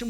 Hey,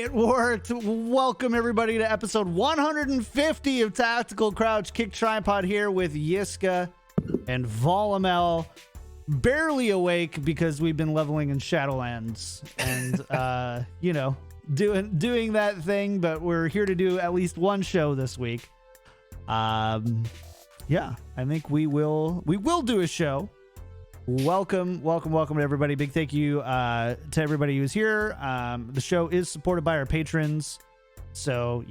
it worked. Welcome everybody to episode 150 of Tactical Crouch. Kickedtripod here with Yiska and Volamel. Barely awake because we've been leveling in Shadowlands and doing that thing, but we're here to do at least one show this week. I think we will do a show. Welcome to everybody. Big thank you to everybody who's here. The show is supported by our patrons, so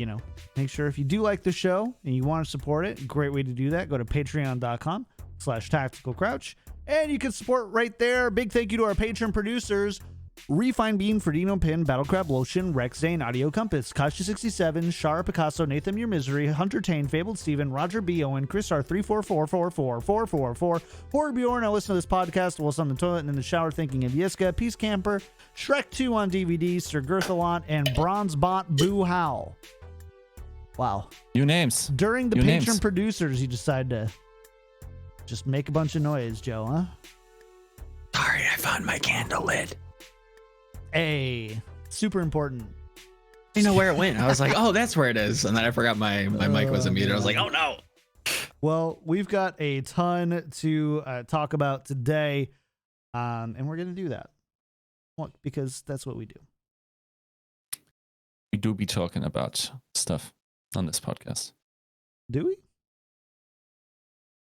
make sure if you do like the show and you want to support it, great way to do that, go to patreon.com/tacticalcrouch and you can support right there. Big thank you to our patron producers: Refine Bean, Ferdino Pin, Battlecrab Lotion, Rex Zane, Audio Compass, Kasha67, Shara Picasso, Nathan Your Misery, Hunter Tane, Fabled Steven, Roger B. Owen, Chris R. 344444444, Horror Bjorn. I listen to this podcast whilst on the toilet and in the shower thinking of Yiska, Peace Camper, Shrek 2 on DVD, Sir Girthalot, and Bronze Bot Boo Howl. Wow. New names. During the patron producers, you decide to just make a bunch of noise, Joe, huh? Sorry, I found my candle lid. Hey, super important. I know where it went. I was like, oh, that's where it is. And then I forgot my mic wasn't muted. I was like, oh no. Well, we've got a ton to talk about today. And we're going to do that. Well, because that's what we do. We do be talking about stuff on this podcast. Do we?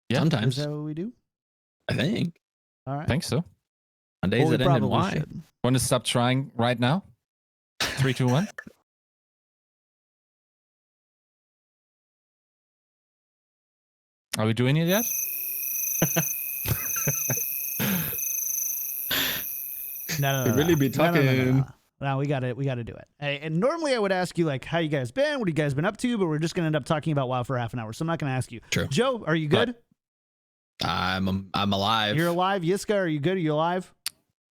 Yeah, sometimes. Is that what we do? I think. All right. I think so. On days that end in Y. Want to stop trying right now? 3, 2, 1. Are we doing it yet? No. We really be talking. No, we got to do it. Hey, and normally I would ask you like, how you guys been? What have you guys been up to? But we're just going to end up talking about WoW for half an hour. So I'm not going to ask you. True. Joe, are you good? I'm alive. You're alive. Yiska, are you good? Are you alive?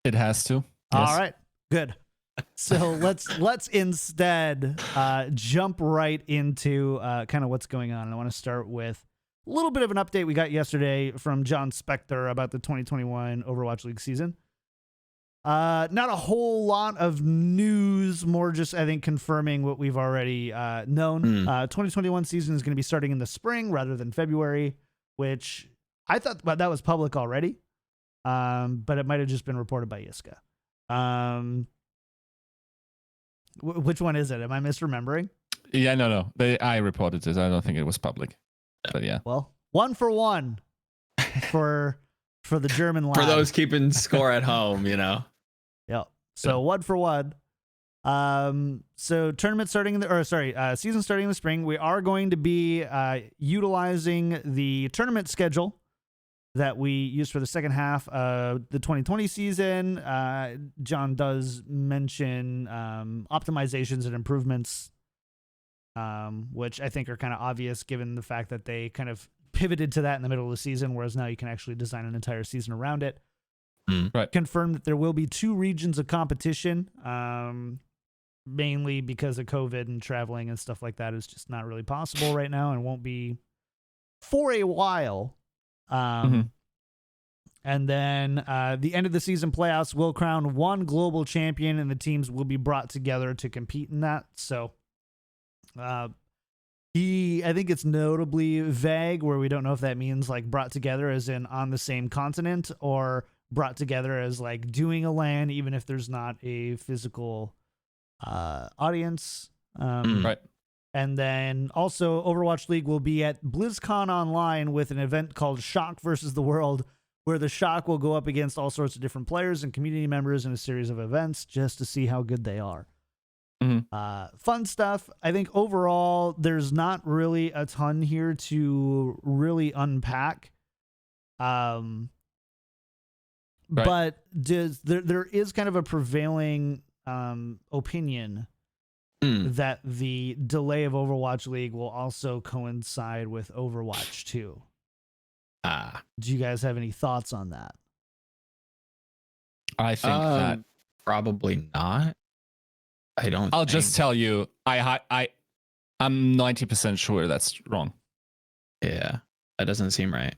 It has to. Yes. All right. Good. So let's instead jump right into kind of what's going on. And I want to start with a little bit of an update we got yesterday from Jon Spector about the 2021 Overwatch League season. Not a whole lot of news, more just, I think, confirming what we've already known. 2021 season is going to be starting in the spring rather than February, which I thought that was public already, but it might have just been reported by Yiska. Which one is it? Am I misremembering? Yeah, no. I reported this. I don't think it was public, but yeah. Well, 1 for 1 for the German lad. For those keeping score at home, Yeah. So 1 for 1. So tournament starting season starting in the spring. We are going to be utilizing the tournament schedule that we used for the second half of the 2020 season. John does mention optimizations and improvements, which I think are kind of obvious given the fact that they kind of pivoted to that in the middle of the season, whereas now you can actually design an entire season around it. Right. Confirmed that there will be 2 regions of competition, mainly because of COVID and traveling and stuff like that is just not really possible right now and won't be for a while. And then the end of the season playoffs will crown 1 global champion and the teams will be brought together to compete in that. So I think it's notably vague where we don't know if that means like brought together as in on the same continent or brought together as like doing a LAN, even if there's not a physical audience. Right. And then also Overwatch League will be at BlizzCon Online with an event called Shock versus the World, where the Shock will go up against all sorts of different players and community members in a series of events just to see how good they are. Fun stuff. I think overall, there's not really a ton here to really unpack. But there is kind of a prevailing opinion that the delay of Overwatch League will also coincide with Overwatch 2. Do you guys have any thoughts on that? I think that probably not. I don't. I'll just tell you, I'm 90% sure that's wrong. Yeah, that doesn't seem right.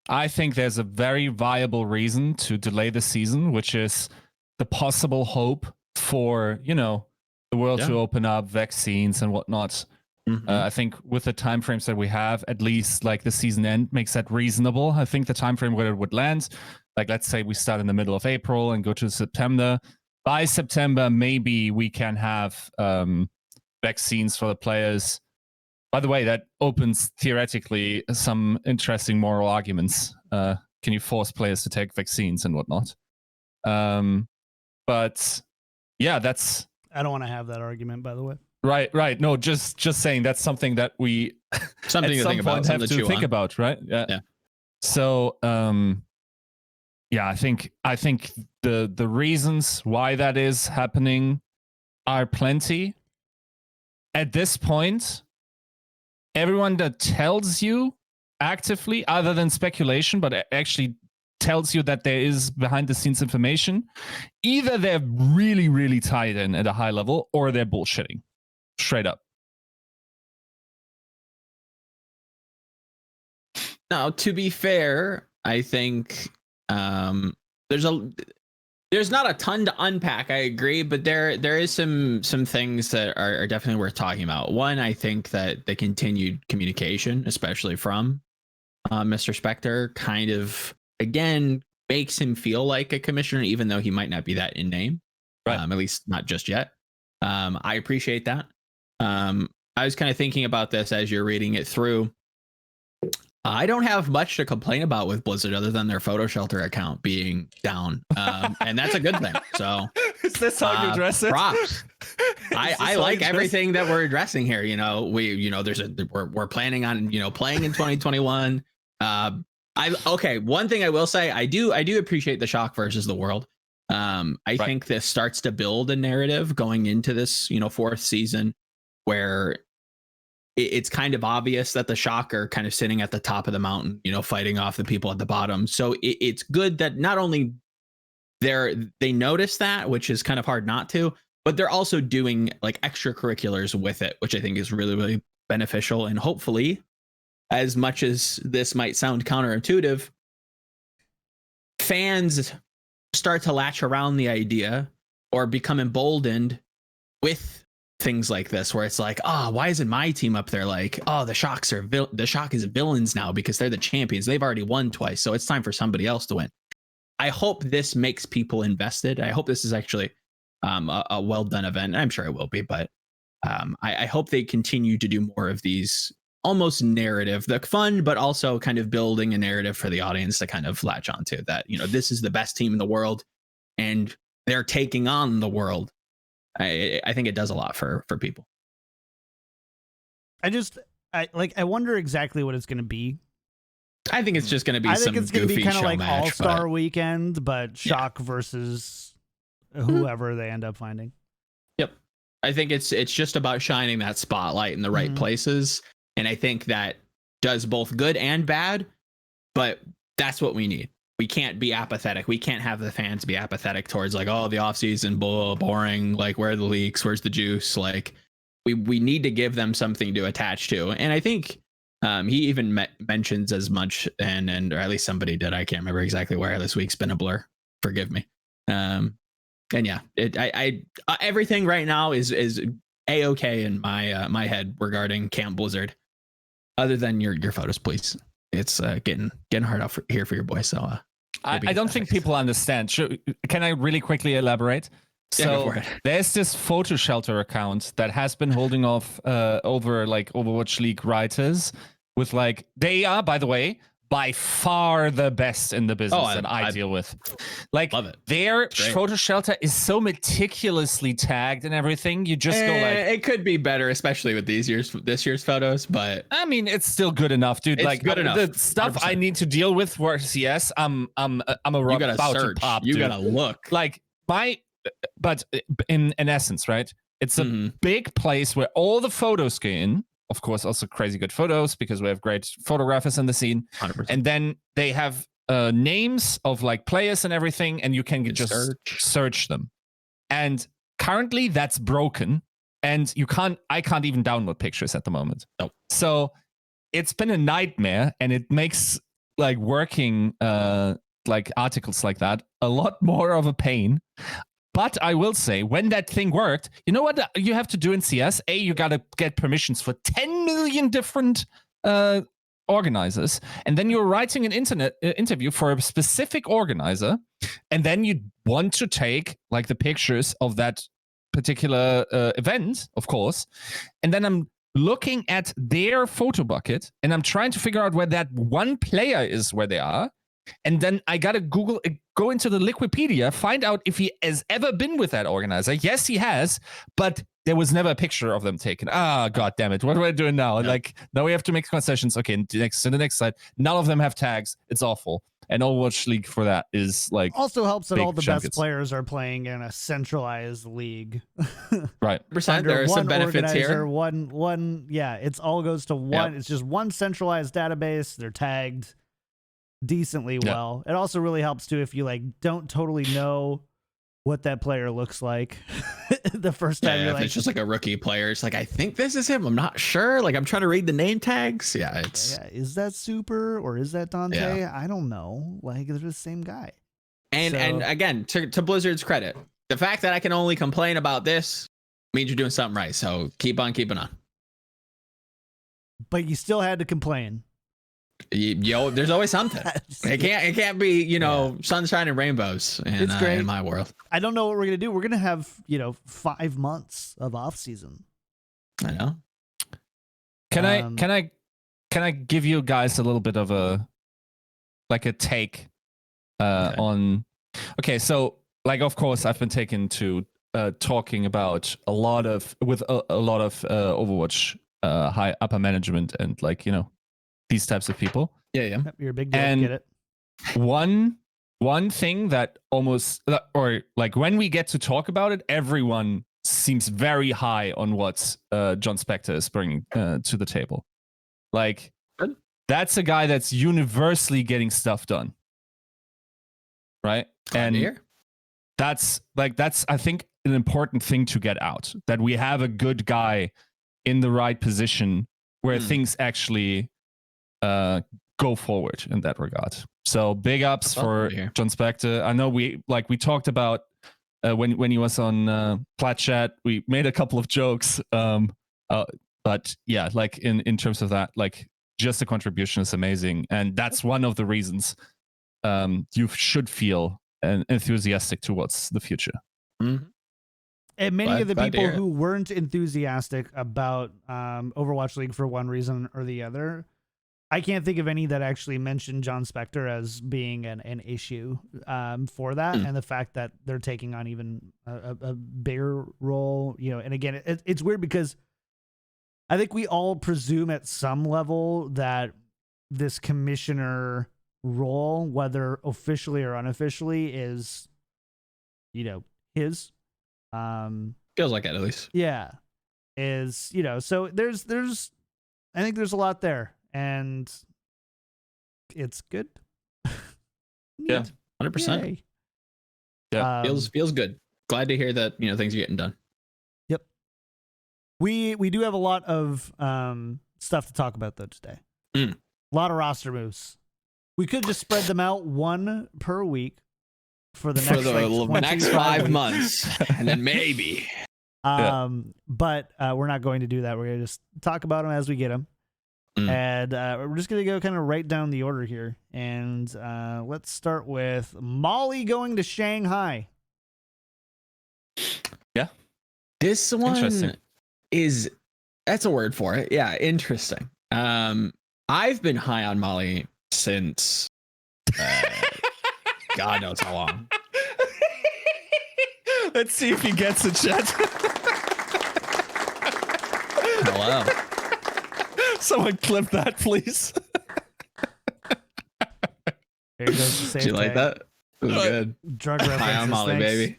I think there's a very viable reason to delay the season, which is the possible hope for, the world to open up, vaccines and whatnot. I think with the timeframes that we have, at least like the season end makes that reasonable. I think the timeframe where it would land, like let's say we start in the middle of April and go to September. By September, maybe we can have vaccines for the players. By the way, that opens theoretically some interesting moral arguments. Can you force players to take vaccines and whatnot? But yeah, that's. I don't want to have that argument, by the way. Right. No, just saying that's something that we something at to some think point about, have to think about, right? Yeah. So, I think the reasons why that is happening are plenty. At this point, everyone that tells you actively, other than speculation, but actually tells you that there is behind the scenes information, either they're really, really tied in at a high level or they're bullshitting. Straight up. Now, to be fair, I think there's not a ton to unpack. I agree, but there is some things that are definitely worth talking about. One, I think that the continued communication, especially from Mr. Spector, kind of again makes him feel like a commissioner, even though he might not be that in name. Right. At least not just yet. I appreciate that. I was kind of thinking about this as you're reading it through. I don't have much to complain about with Blizzard other than their photo shelter account being down. And that's a good thing. So is this how you address it? Props. I like everything that we're addressing here. We're planning on, playing in 2021. One thing I will say, I do appreciate the shock versus the world. I think this starts to build a narrative going into this, fourth season where it's kind of obvious that the shock are kind of sitting at the top of the mountain, fighting off the people at the bottom. So it's good that not only they notice that, which is kind of hard not to, but they're also doing like extracurriculars with it, which I think is really, really beneficial. And hopefully, as much as this might sound counterintuitive, fans start to latch around the idea or become emboldened with things like this, where it's like, why isn't my team up there? Like, the Shock is villains now because they're the champions. They've already won twice, so it's time for somebody else to win. I hope this makes people invested. I hope this is actually a well done event. I'm sure it will be, but I hope they continue to do more of these almost narrative, the fun, but also kind of building a narrative for the audience to kind of latch onto that. This is the best team in the world, and they're taking on the world. I think it does a lot for people. I wonder exactly what it's going to be. I think it's just going to be. I think it's going to be kind of like All-Star Weekend, but Shock versus whoever they end up finding. Yep, I think it's just about shining that spotlight in the right places, and I think that does both good and bad. But that's what we need. We can't be apathetic. We can't have the fans be apathetic towards like, the offseason, boring. Like, where are the leaks? Where's the juice? Like, we need to give them something to attach to. And I think he even mentions as much, and or at least somebody did. I can't remember exactly where. This week's been a blur. Forgive me. And yeah, everything right now is a-okay in my head regarding Camp Blizzard. Other than your photos, please. It's getting hard out here for your boy. So I don't think people understand. Can I really quickly elaborate? So there's this photo shelter account that has been holding off over like Overwatch League writers with like, they are, by the way, by far the best in the business that I deal with. Like, love it. Their photo shelter is so meticulously tagged and everything. You just go like, it could be better, especially with this year's photos. But I mean, it's still good enough, dude. It's like good enough. The stuff 100%. I need to deal with. Whereas, yes, I'm a you gotta about search. to pop. You dude. gotta look. Like but in essence, right? It's a big place where all the photos go in. Of course, also crazy good photos because we have great photographers in the scene. 100%. And then they have names of like players and everything, and you can just search them. And currently that's broken, and I can't even download pictures at the moment. Nope. So it's been a nightmare, and it makes like working like articles like that a lot more of a pain. But I will say, when that thing worked, you know what you have to do in CS? You got to get permissions for 10 million different organizers. And then you're writing an interview for a specific organizer. And then you want to take like the pictures of that particular event, of course. And then I'm looking at their photo bucket, and I'm trying to figure out where that one player is, where they are. And then I got to go into the Wikipedia, find out if he has ever been with that organizer. Yes, he has, but there was never a picture of them taken. God damn it. What am I doing now? Yeah. Like, now we have to make concessions. Okay, to the next slide. None of them have tags. It's awful. And Overwatch League for that is like... Also helps that all the junkets. best players are playing in a centralized league. Right. There are some benefits here. It all goes to one. Yep. It's just one centralized database. They're tagged decently well. It also really helps too if you like don't totally know what that player looks like the first time. You're if like, it's just like a rookie player, it's like, I think this is him. I'm not sure. Like, I'm trying to read the name tags. Yeah, it's is that Super or is that Dante? I don't know. Like, they're the same guy. And again, to Blizzard's credit, the fact that I can only complain about this means you're doing something right. So keep on keeping on. But you still had to complain. There's always something. It can't be, sunshine and rainbows in my world. I don't know what we're gonna do. We're gonna have 5 months of off season. I know. Can I give you guys a little bit of a take on? Okay, so like of course I've been taken to talking about a lot of Overwatch high upper management and these types of people. Yeah. You're a big deal. And get it. One thing that almost, or like when we get to talk about it, everyone seems very high on what Jon Spector is bringing to the table. Like, that's a guy that's universally getting stuff done. Right? And that's I think an important thing to get out, that we have a good guy in the right position where things actually go forward in that regard. So big ups for Jon Spector. I know we talked about when he was on Plat Chat, we made a couple of jokes. But yeah, like in terms of that, like just the contribution is amazing. And that's one of the reasons you should feel enthusiastic towards the future. Mm-hmm. And many of the people who weren't enthusiastic about Overwatch League for one reason or the other, I can't think of any that actually mentioned Jon Spector as being an issue for that, and the fact that they're taking on even a bigger role. And again, it's weird because I think we all presume at some level that this commissioner role, whether officially or unofficially, is his. Feels like it, at least. Yeah, is so there's I think there's a lot there. And it's good. Yeah, 100%. Yeah, feels good. Glad to hear that things are getting done. Yep. We do have a lot of stuff to talk about though today. A lot of roster moves. We could just spread them out one per week for the next 5 months, and then maybe. But we're not going to do that. We're going to just talk about them as we get them. And we're just going to go kind of right down the order here. And let's start with Molly going to Shanghai. Yeah. This one that's a word for it. Yeah, interesting. I've been high on Molly since God knows how long. Let's see if he gets it, chat. Hello. Someone clip that, please. Here goes the safe Did you like that? It was good. Drug references. High on Molly, baby.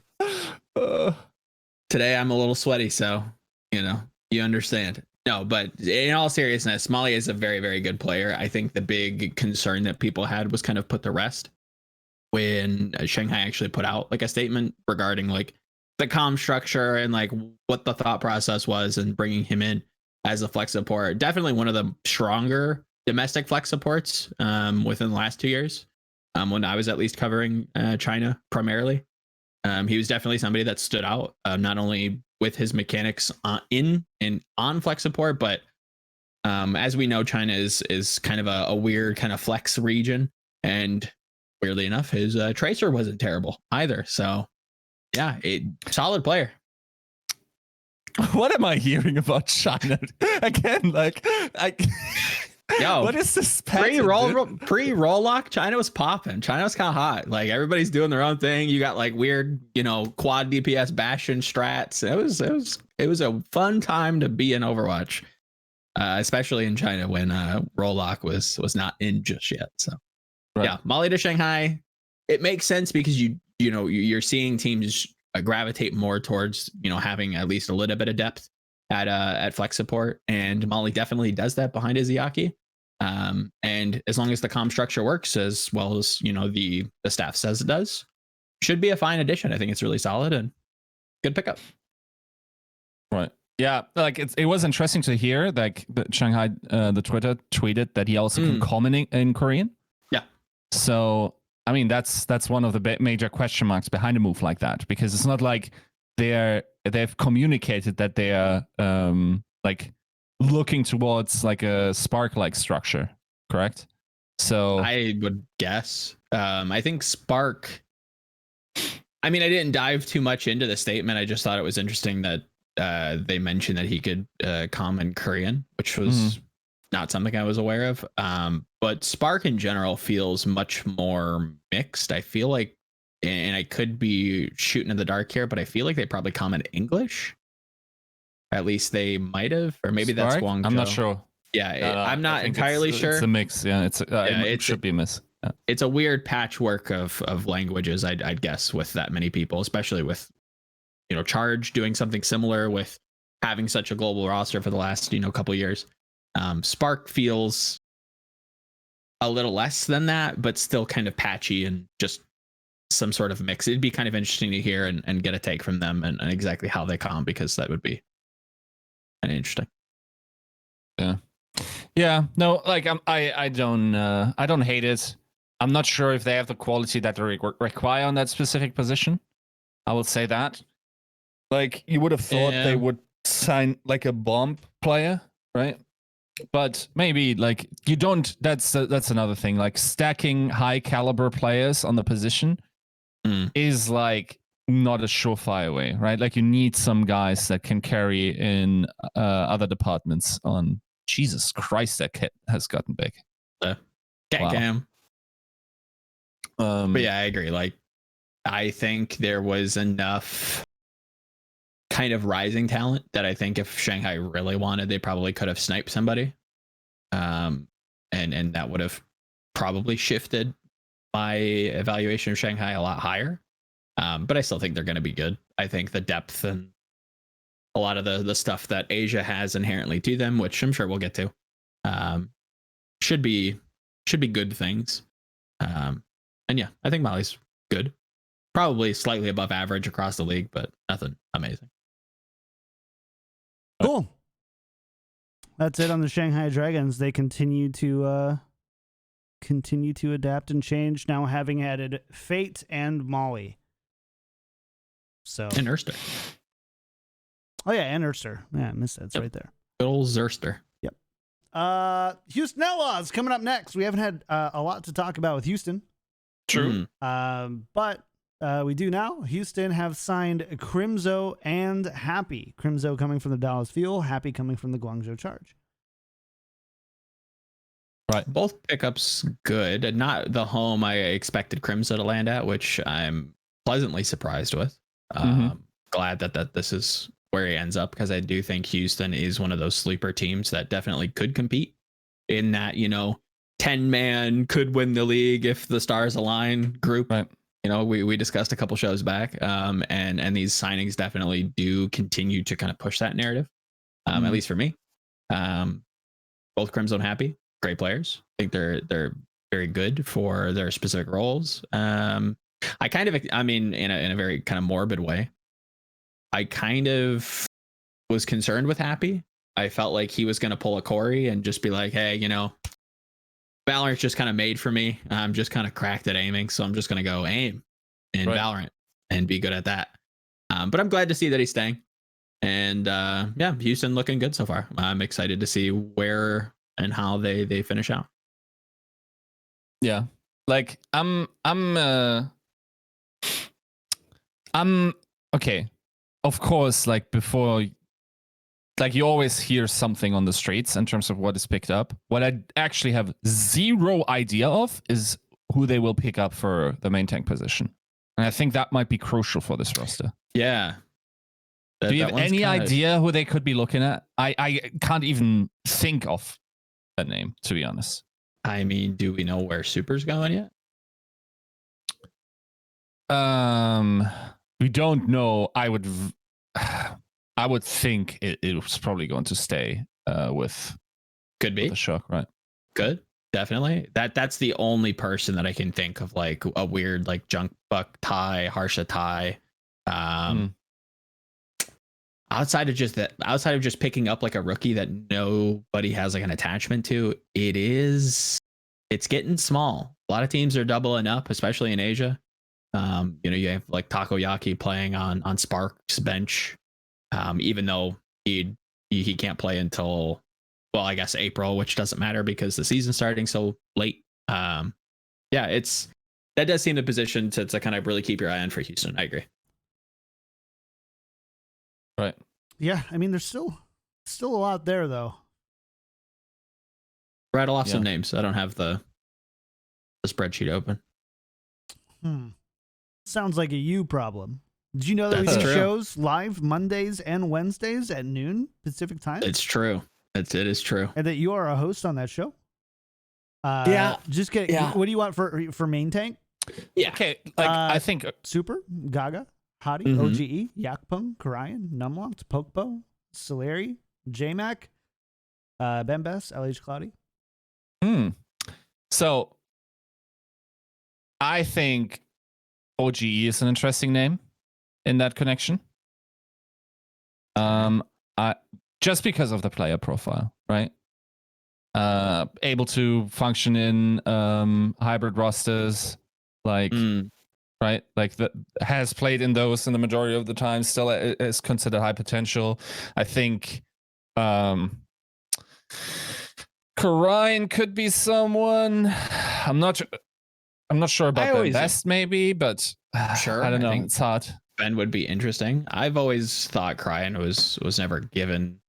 today I'm a little sweaty, so you understand. No, but in all seriousness, Molly is a very, very good player. I think the big concern that people had was kind of put to rest when Shanghai actually put out like a statement regarding like the comm structure and like what the thought process was and bringing him in as a flex support. Definitely one of the stronger domestic flex supports within the last 2 years. When I was at least covering China primarily. He was definitely somebody that stood out, not only with his mechanics in and on flex support, but as we know, China is kind of a weird kind of flex region, and weirdly enough, his tracer wasn't terrible either. So, yeah, solid player. What am I hearing about China again? Like, Yo, what is this? Pre-roll lock, China was popping. China was kind of hot. Like everybody's doing their own thing. You got like weird, quad DPS Bastion strats. It was a fun time to be in Overwatch, especially in China when roll lock was not in just yet. So yeah, Molly to Shanghai, it makes sense because you're seeing teams gravitate more towards having at least a little bit of depth at flex support, and Molly definitely does that behind Izayaki. And as long as the comm structure works as well as the staff says it does, should be a fine addition. I think it's really solid and good pickup. Right. Yeah, like it was interesting to hear like the Shanghai the Twitter tweeted that he also can comment in Korean. Yeah. So I mean that's one of the major question marks behind a move like that, because it's not like they've communicated that they are like looking towards like a Spark-like structure, correct? So I would guess. I think Spark. I mean, I didn't dive too much into the statement. I just thought it was interesting that they mentioned that he could comment Korean, which was not something I was aware of. But Spark in general feels much more mixed. I feel like, and I could be shooting in the dark here, but I feel like they probably comment English. At least they might have, or maybe Spark? that's Guangzhou. I'm not sure. Yeah, I'm not entirely sure. It's a mix. Yeah, it should be a mix. Yeah. It's a weird patchwork of languages, I'd guess, with that many people, especially with Charge doing something similar with having such a global roster for the last couple years. Spark feels a little less than that, but still kind of patchy and just some sort of mix. It'd be kind of interesting to hear and get a take from them and exactly how they come, because that would be kind of interesting. Yeah. No, like I don't hate it. I'm not sure if they have the quality that they require on that specific position. I will say that. Like you would have thought they would sign like a bomb player, right? But maybe like you don't. That's another thing. Like stacking high caliber players on the position is like not a surefire way, right? Like you need some guys that can carry in other departments. On Jesus Christ, that kit has gotten big. Wow. But yeah, I agree. Like I think there was enough kind of rising talent that I think if Shanghai really wanted, they probably could have sniped somebody. And that would have probably shifted my evaluation of Shanghai a lot higher. But I still think they're going to be good. I think the depth and a lot of the stuff that Asia has inherently to them, which I'm sure we'll get to, should be good things. And yeah, I think Molly's good. Probably slightly above average across the league, but nothing amazing. Cool. That's it on the Shanghai Dragons. They continue to adapt and change, now having added Fate and Molly. So And Erster. Oh yeah, and Erster. Yeah, I missed that. It's right there. Good old Zerster. Yep. Houston Outlaws coming up next. We haven't had a lot to talk about with Houston. True. But we do now. Houston have signed Crimzo and Happy. Crimzo coming from the Dallas Fuel, Happy coming from the Guangzhou Charge. Right. Both pickups good. Not the home I expected Crimzo to land at, which I'm pleasantly surprised with. Glad that this is where he ends up, because I do think Houston is one of those sleeper teams that definitely could compete in that, 10-man could win the league if the stars align group. Right. we discussed a couple shows back, and these signings definitely do continue to kind of push that narrative, at least for me. Both Crimzo and Happy, great players. I think they're very good for their specific roles. I mean, in a very kind of morbid way, I kind of was concerned with Happy. I felt like he was going to pull a Corey and just be like, hey, Valorant's just kind of made for me. I'm just kind of cracked at aiming, so I'm just going to go aim in Valorant and be good at that. But I'm glad to see that he's staying. And yeah, Houston looking good so far. I'm excited to see where and how they finish out. Yeah, like I'm okay. Of course, like before, like you always hear something on the streets in terms of what is picked up. What I actually have zero idea of is who they will pick up for the main tank position. And I think that might be crucial for this roster. Yeah. Do you have any idea who they could be looking at? I can't even think of that name, to be honest. I mean, do we know where Super's going yet? We don't know. I would think it was probably going to stay with. Could be the Shock, right? Good, definitely. That's the only person that I can think of, like a weird like junk buck tie, Harsha tie. Outside of just picking up like a rookie that nobody has like an attachment to, it's getting small. A lot of teams are doubling up, especially in Asia. You have like Takoyaki playing on Spark's bench, even though he can't play until, well, I guess April, which doesn't matter because the season's starting so late. Yeah, that does seem the position to kind of really keep your eye on for Houston. I agree. Right. Yeah, I mean, there's still a lot there, though. Rattle off some names. I don't have the spreadsheet open. Sounds like a you problem. Did you know that we do shows live Mondays and Wednesdays at noon Pacific time? It's true. It is true. And that you are a host on that show? Yeah. Just get. Yeah. What do you want for main tank? Yeah. Okay. Like I think Super, Gaga, Hottie, OGE, Yakpung, Karayan, Numlocked, Pokebo, Soleri, JMac, Bembes, LH Cloudy. So I think OGE is an interesting name in that connection. Just because of the player profile, right? Able to function in hybrid rosters, like right, like that has played in those in the majority of the time. Still is considered high potential. I think Karayan could be someone. I'm not sure about the best, maybe, but sure. I don't know. It's hard. Ben would be interesting. I've always thought Karayan was never given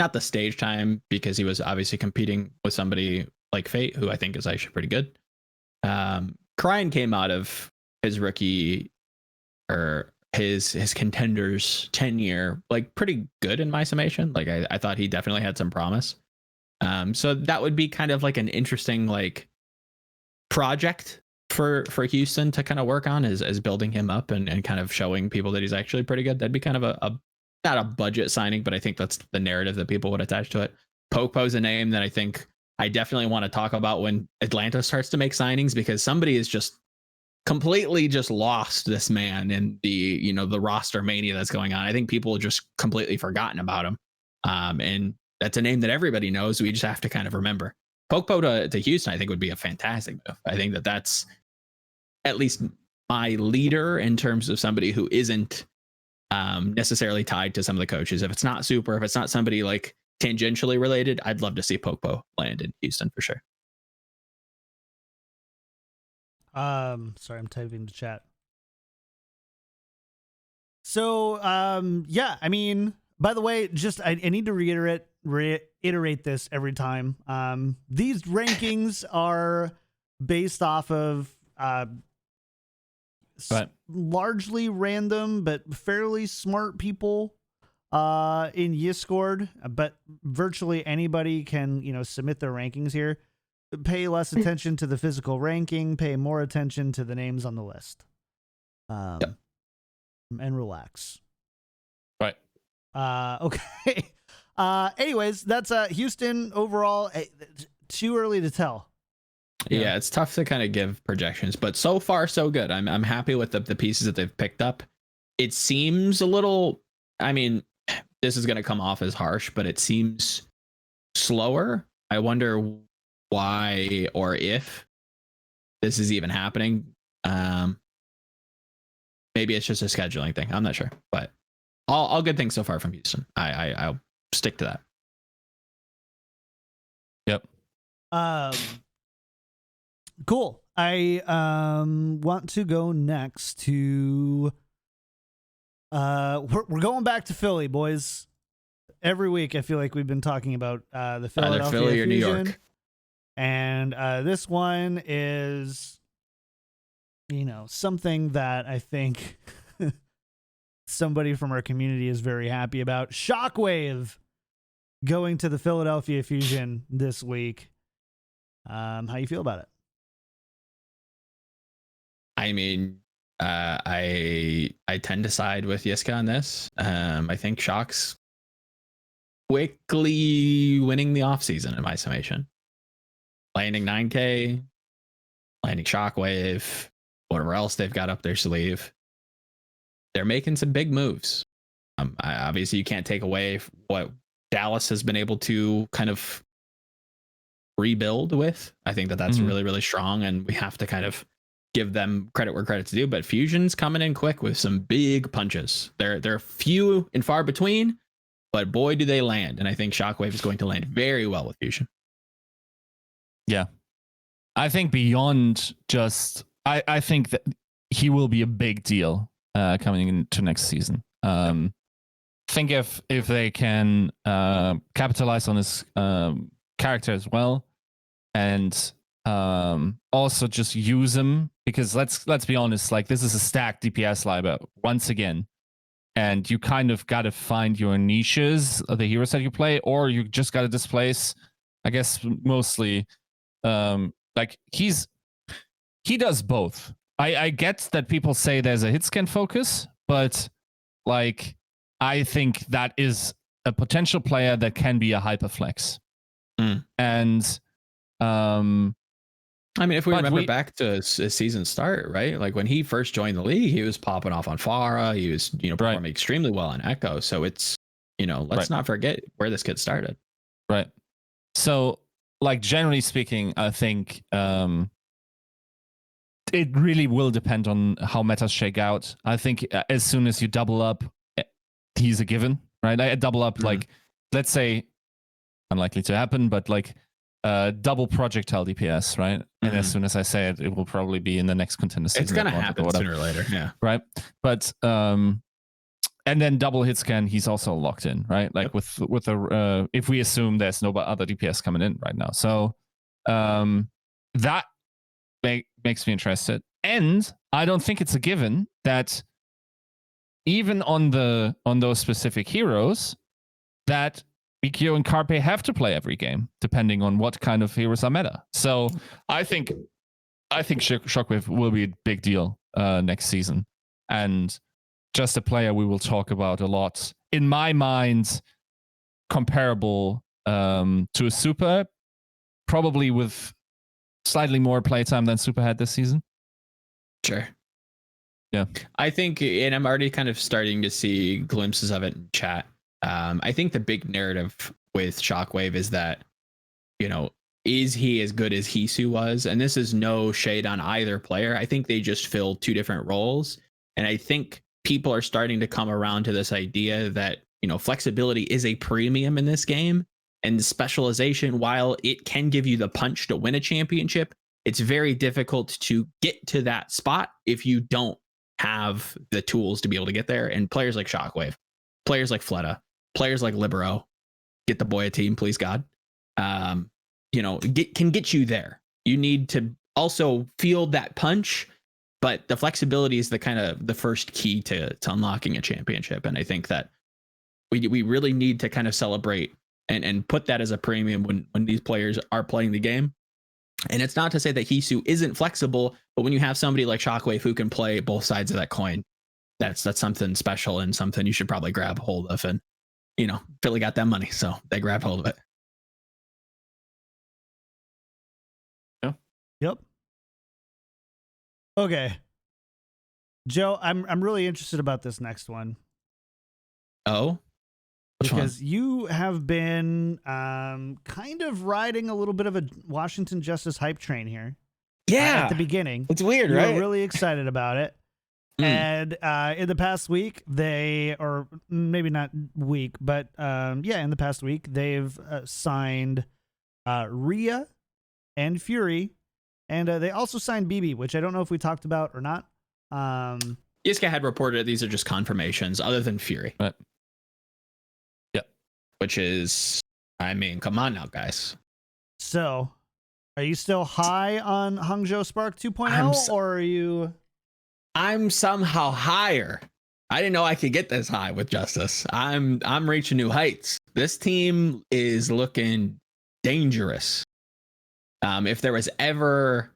not the stage time because he was obviously competing with somebody like Fate, who I think is actually pretty good. Karayan came out of his rookie or his contenders tenure like pretty good in my summation. Like I thought he definitely had some promise. So that would be kind of like an interesting like project for Houston to kind of work on is building him up and kind of showing people that he's actually pretty good. That'd be kind of a not a budget signing, but I think that's the narrative that people would attach to it. Popo's a name that I think I definitely want to talk about when Atlanta starts to make signings because somebody is just completely just lost this man in the roster mania that's going on. I think people have just completely forgotten about him. And that's a name that everybody knows. We just have to kind of remember. Popo to Houston, I think would be a fantastic move. I think that's at least my leader in terms of somebody who isn't necessarily tied to some of the coaches. If it's not Super, if it's not somebody like tangentially related, I'd love to see Popo land in Houston for sure. Sorry, I'm typing the chat. So, yeah, I mean, by the way, just I need to reiterate this every time. These rankings are based off of largely random but fairly smart people in Discord, but virtually anybody can submit their rankings here. pay less attention to the physical ranking, pay more attention to the names on the list. And relax. Right. Okay. Anyways, that's Houston overall. Too early to tell. Yeah, it's tough to kind of give projections, but so far so good. I'm happy with the pieces that they've picked up. It seems a little, I mean, this is going to come off as harsh, but it seems slower. I wonder why or if this is even happening. Maybe it's just a scheduling thing. I'm not sure, but all good things so far from Houston. I'll stick to that. Yep. Cool. I want to go next to we're going back to Philly, boys. Every week I feel like we've been talking about the Philadelphia Philly or New Fusion. York. And this one is, you know, something that I think somebody from our community is very happy about. sHockWave going to the Philadelphia Fusion this week. How you feel about it? I mean, I tend to side with Yiska on this. I think Shock's quickly winning the offseason in my summation. Landing 9K, landing sHockWave, whatever else they've got up their sleeve. They're making some big moves. Obviously, you can't take away what Dallas has been able to kind of rebuild with. I think that's really, really strong, and we have to kind of give them credit where credit's due. But Fusion's coming in quick with some big punches. They're few and far between, but boy, do they land. And I think sHockWave is going to land very well with Fusion. Yeah. I think beyond just, I think that he will be a big deal coming into next season. Think if they can capitalize on his character as well, and also just use him, because let's be honest, like, this is a stacked DPS lineup once again, and you kind of got to find your niches of the heroes that you play, or you just got to displace, I guess, mostly like he does both. I get that people say there's a hit scan focus, but like, I think that is a potential player that can be a hyperflex. And I mean, if we remember back to his season start, right? Like when he first joined the league, he was popping off on Pharah. He was, performing extremely well on Echo. So it's, let's not forget where this kid started. Right. So, like, generally speaking, I think it really will depend on how metas shake out. I think as soon as you double up, he's a given, right? I double up, like, let's say, unlikely to happen, but like double projectile DPS, right? And as soon as I say it, it will probably be in the next contender season. It's gonna happen sooner or later, yeah. Right, but and then double hit scan, he's also locked in, right? Like with the if we assume there's no other DPS coming in right now, so that makes me interested. And I don't think it's a given that even on those specific heroes that BQ and Carpe have to play every game, depending on what kind of heroes are meta. So I think sHockWave will be a big deal next season, and just a player we will talk about a lot. In my mind, comparable to a Super, probably with slightly more playtime than Super had this season. Sure. Yeah. I think, and I'm already kind of starting to see glimpses of it in chat. I think the big narrative with sHockWave is that, is he as good as Hisu was? And this is no shade on either player. I think they just fill two different roles. And I think people are starting to come around to this idea that, flexibility is a premium in this game. And specialization, while it can give you the punch to win a championship, it's very difficult to get to that spot if you don't have the tools to be able to get there. And players like sHockWave, players like Fleta, players like Libero, get the boy a team, please God, can get you there. You need to also feel that punch, but the flexibility is the kind of the first key to unlocking a championship. And I think that we really need to kind of celebrate and put that as a premium when these players are playing the game. And it's not to say that Hisu isn't flexible, but when you have somebody like sHockWave who can play both sides of that coin, that's something special and something you should probably grab hold of. And, Philly got that money, so they grabbed hold of it. Yeah. Yep. Okay. Joe, I'm really interested about this next one. Oh? Because you have been kind of riding a little bit of a Washington Justice hype train here. Yeah. At the beginning. It's weird, you right? were really excited about it. And in the past week, or maybe not week, but in the past week, they've signed Rhea and Fury. And they also signed BB, which I don't know if we talked about or not. Yiska had reported these are just confirmations other than Fury. But which is, come on now, guys. So, are you still high on Hangzhou Spark 2.0, or are you? I'm somehow higher. I didn't know I could get this high with Justice. I'm reaching new heights. This team is looking dangerous. If there was ever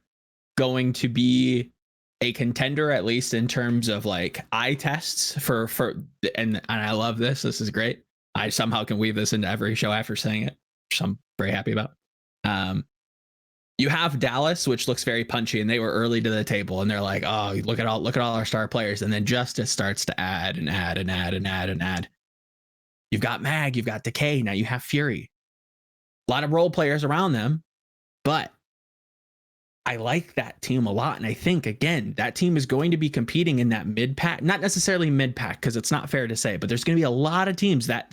going to be a contender, at least in terms of like eye tests for and I love this. This is great. I somehow can weave this into every show after saying it, which I'm very happy about. You have Dallas, which looks very punchy, and they were early to the table, and they're like, "Oh, look at all our star players," and then Justice starts to add and add and add and add and add. You've got Mag, you've got Decay, now you have Fury. A lot of role players around them, but I like that team a lot, and I think again that team is going to be competing in that mid pack, not necessarily mid pack because it's not fair to say, but there's going to be a lot of teams that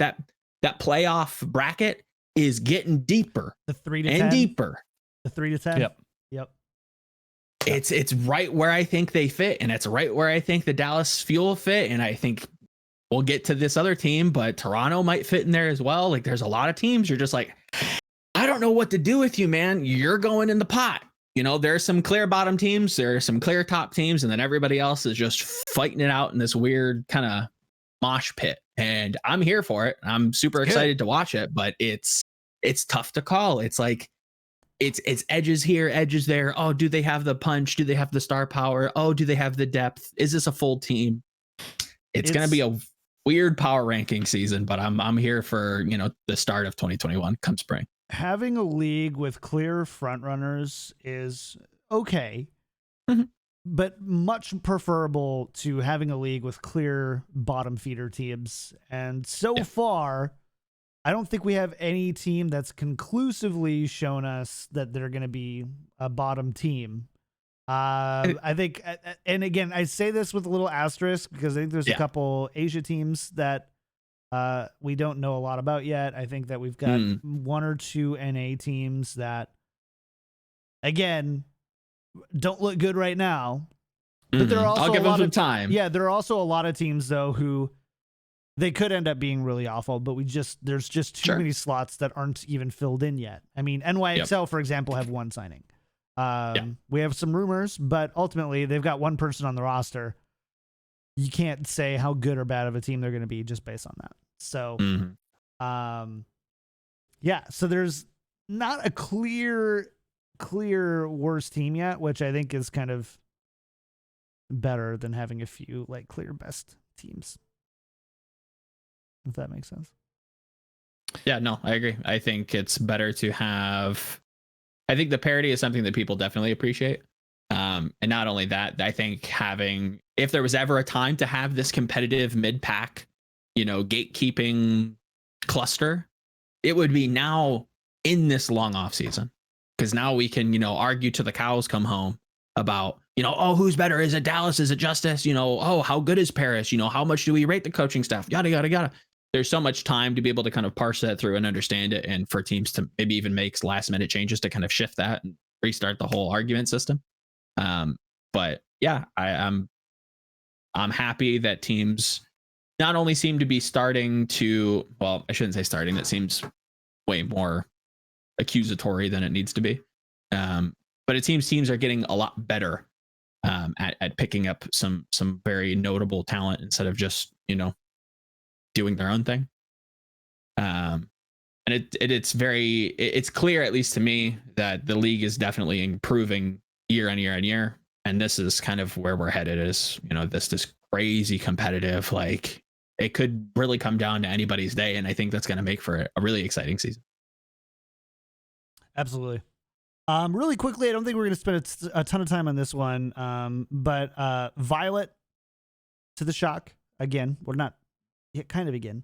playoff bracket is getting deeper, the 3 to and 10? deeper, the 3 to 10. Yep. It's right where I think they fit, and it's right where I think the Dallas Fuel fit, and I think we'll get to this other team, but Toronto might fit in there as well. Like there's a lot of teams you're just like, I don't know what to do with you, man. You're going in the pot. There's some clear bottom teams, there are some clear top teams, and then everybody else is just fighting it out in this weird kind of mosh pit. And I'm here for it. I'm super excited to watch it, but it's tough to call. It's like it's edges here, edges there. Oh, do they have the punch? Do they have the star power? Oh, do they have the depth? Is this a full team? It's going to be a weird power ranking season, but I'm here for, the start of 2021 come spring. Having a league with clear frontrunners is okay, but much preferable to having a league with clear bottom feeder teams. And so far, I don't think we have any team that's conclusively shown us that they're going to be a bottom team. I think, and again, I say this with a little asterisk because I think there's a couple Asia teams that we don't know a lot about yet. I think that we've got one or two NA teams that, again, don't look good right now. But there are also I'll give them some time. Yeah, there are also a lot of teams though who they could end up being really awful, but there's just too many slots that aren't even filled in yet. I mean, NYXL, for example, have one signing. We have some rumors, but ultimately they've got one person on the roster. You can't say how good or bad of a team they're going to be just based on that. So, so there's not a clear worst team yet, which I think is kind of better than having a few like clear best teams. If that makes sense. Yeah, no, I agree. I think it's better to have, I think the parity is something that people definitely appreciate. And not only that, I think having, if there was ever a time to have this competitive mid-pack, gatekeeping cluster, it would be now in this long off season. Because now we can, argue till the cows come home about, oh, who's better? Is it Dallas? Is it Justice? Oh, how good is Paris? How much do we rate the coaching staff? Yada, yada, yada. There's so much time to be able to kind of parse that through and understand it. And for teams to maybe even make last minute changes to kind of shift that and restart the whole argument system. But yeah, I'm happy that teams not only seem to be starting to, well, I shouldn't say starting, that seems way more accusatory than it needs to be. But it seems teams are getting a lot better at picking up some very notable talent instead of just, doing their own thing. And And it's clear, at least to me, that the league is definitely improving year on year on year. And this is kind of where we're headed, is, this crazy competitive, like, it could really come down to anybody's day. And I think that's going to make for a really exciting season. Absolutely. Really quickly, I don't think we're going to spend a ton of time on this one. But Violet to the Shock again. Well, not yet, kind of again.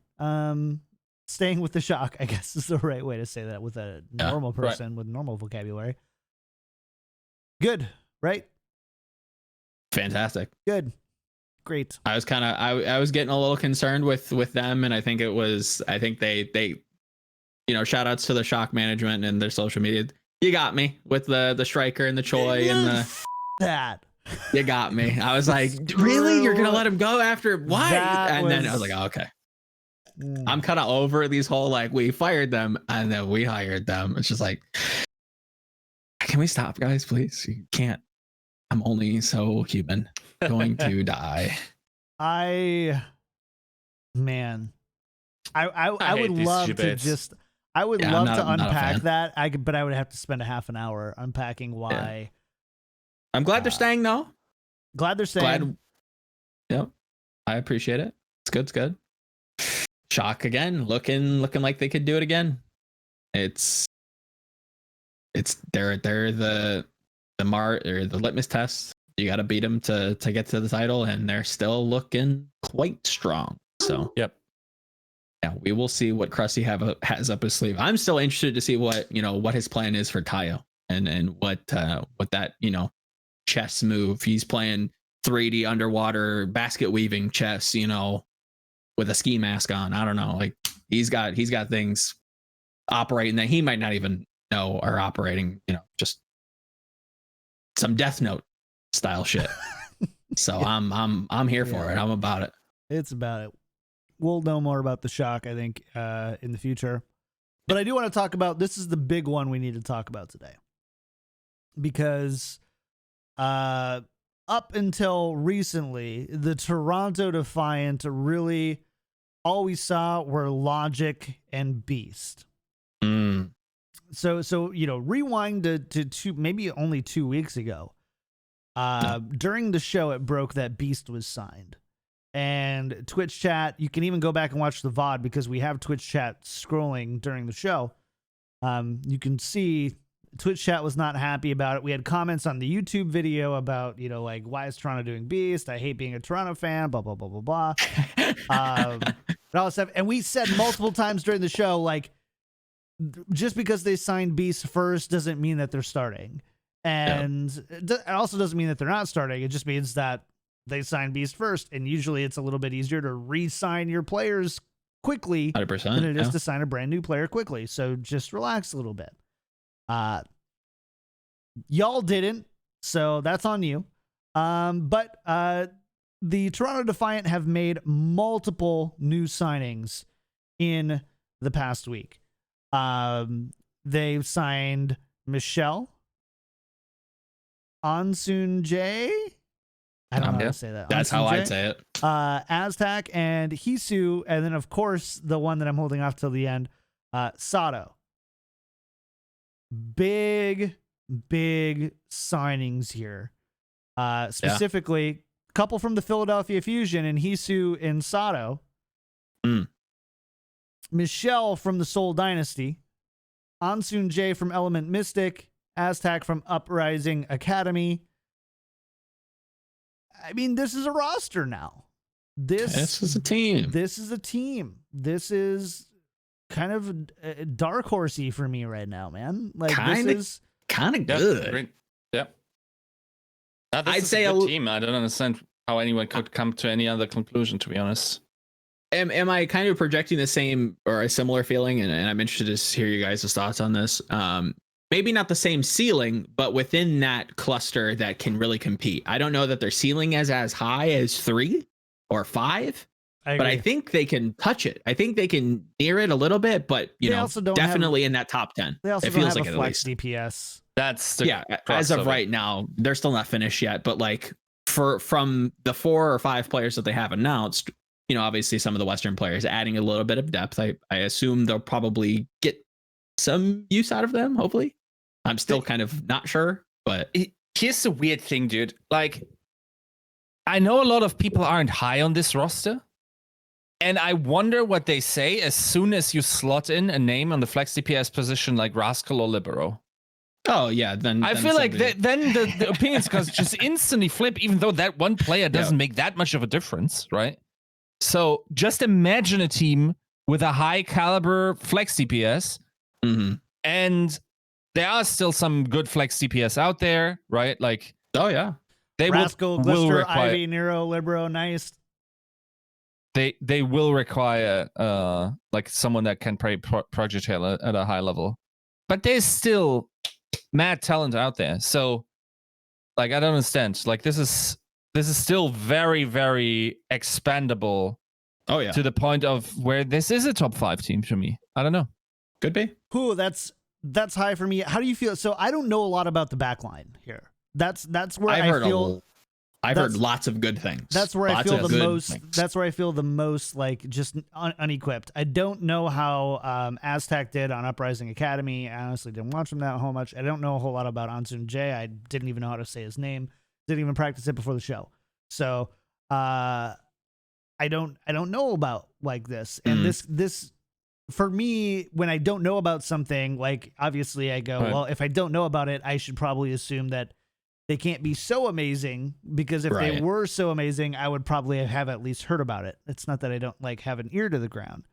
Staying with the Shock, I guess, is the right way to say that with a normal person with normal vocabulary. Good, right? Fantastic. Good. Great. I was I was getting a little concerned with them, and I think they shout outs to the Shock management and their social media. You got me with the striker and the Choi and the that. You got me. I was like, really? You're gonna let him go after why? Then I was like, oh, okay. I'm kind of over these whole, like, we fired them and then we hired them. It's just like, can we stop, guys, please? You can't. I'm only so human. Going to die. I would love to just. I would love to unpack that. But I would have to spend a half an hour unpacking why. Yeah. I'm glad they're staying, though. Glad they're staying. Yep. I appreciate it. It's good. It's good. Shock again, looking like they could do it again. They're the litmus test. You got to beat them to get to the title, and they're still looking quite strong. So yep. Yeah, we will see what Krusty has up his sleeve. I'm still interested to see what his plan is for Tayo and what that chess move. He's playing 3D underwater basket weaving chess, with a ski mask on. I don't know. Like, he's got things operating that he might not even know are operating, just some Death Note style shit. So yeah. I'm here for it. I'm about it. It's about it. We'll know more about the Shock, I think, in the future. But I do want to talk about, this is the big one we need to talk about today. Because up until recently, the Toronto Defiant really, all we saw were Logic and Beast. So rewind to maybe only 2 weeks ago. During the show, it broke that Beast was signed. And Twitch chat, you can even go back and watch the VOD because we have Twitch chat scrolling during the show. You can see Twitch chat was not happy about it. We had comments on the YouTube video about, like, why is Toronto doing Beast? I hate being a Toronto fan, blah, blah, blah, blah, blah. And all this stuff. And we said multiple times during the show, like, just because they signed Beast first doesn't mean that they're starting. And it also doesn't mean that they're not starting. It just means that they signed Beast first. And usually it's a little bit easier to re-sign your players quickly 100%, than it is to sign a brand new player quickly. So just relax a little bit. Y'all didn't, so that's on you. But the Toronto Defiant have made multiple new signings in the past week. They've signed Michelle, Ansun J. I don't know how to say that. That's how I'd say it. Aztac and Hisu, and then of course the one that I'm holding off till the end, Sato. Big signings here. Specifically, a couple from the Philadelphia Fusion and Hisu and Sato. Michelle from the Seoul Dynasty. Ansun J from Element Mystic. Aztac from Uprising Academy. I mean, this is a roster now. This is a team. This is a team. This is kind of dark horsey for me right now, man. Like, this is kind of good. Yep. I'd say a good team. I don't understand how anyone could come to any other conclusion, to be honest. Am I kind of projecting the same or a similar feeling? And I'm interested to hear you guys' thoughts on this. Maybe not the same ceiling, but within that cluster that can really compete. I don't know that their ceiling is as high as 3 or 5, but I think they can touch it. I think they can near it a little bit, but definitely in that top 10. They also it feels don't have like a flex DPS. That's the as of right now, they're still not finished yet. But like from the 4 or 5 players that they have announced, obviously some of the Western players adding a little bit of depth. I assume they'll probably get some use out of them, hopefully. I'm still kind of not sure, but here's the weird thing, dude. Like, I know a lot of people aren't high on this roster, and I wonder what they say as soon as you slot in a name on the flex DPS position like Rascal or Libero. Oh yeah, then I feel like then the opinions just instantly flip, even though that one player doesn't make that much of a difference, right? So just imagine a team with a high caliber flex DPS, and there are still some good flex DPS out there, right? Like, oh yeah, they Rascal, Glister, require, Ivy, Nero, Libero, nice. They will require like someone that can play projectile at a high level, but there's still mad talent out there. So, like, I don't understand. Like, this is still very, very expandable. Oh yeah, to the point of where this is a top 5 team for me. I don't know. Could be. Ooh, that's high for me. How do you feel? So I don't know a lot about the backline here. That's where I've heard lots of good things. That's where I feel the most. That's where I feel the most like just unequipped. I don't know how Aztec did on Uprising Academy. I honestly didn't watch him that whole much. I don't know a whole lot about Ansun J. I didn't even know how to say his name. Didn't even practice it before the show. So I don't know about like this. And this for me, when I don't know about something, like obviously I go, well, if I don't know about it, I should probably assume that they can't be so amazing, because if they were so amazing, I would probably have at least heard about it. It's not that I don't like have an ear to the ground.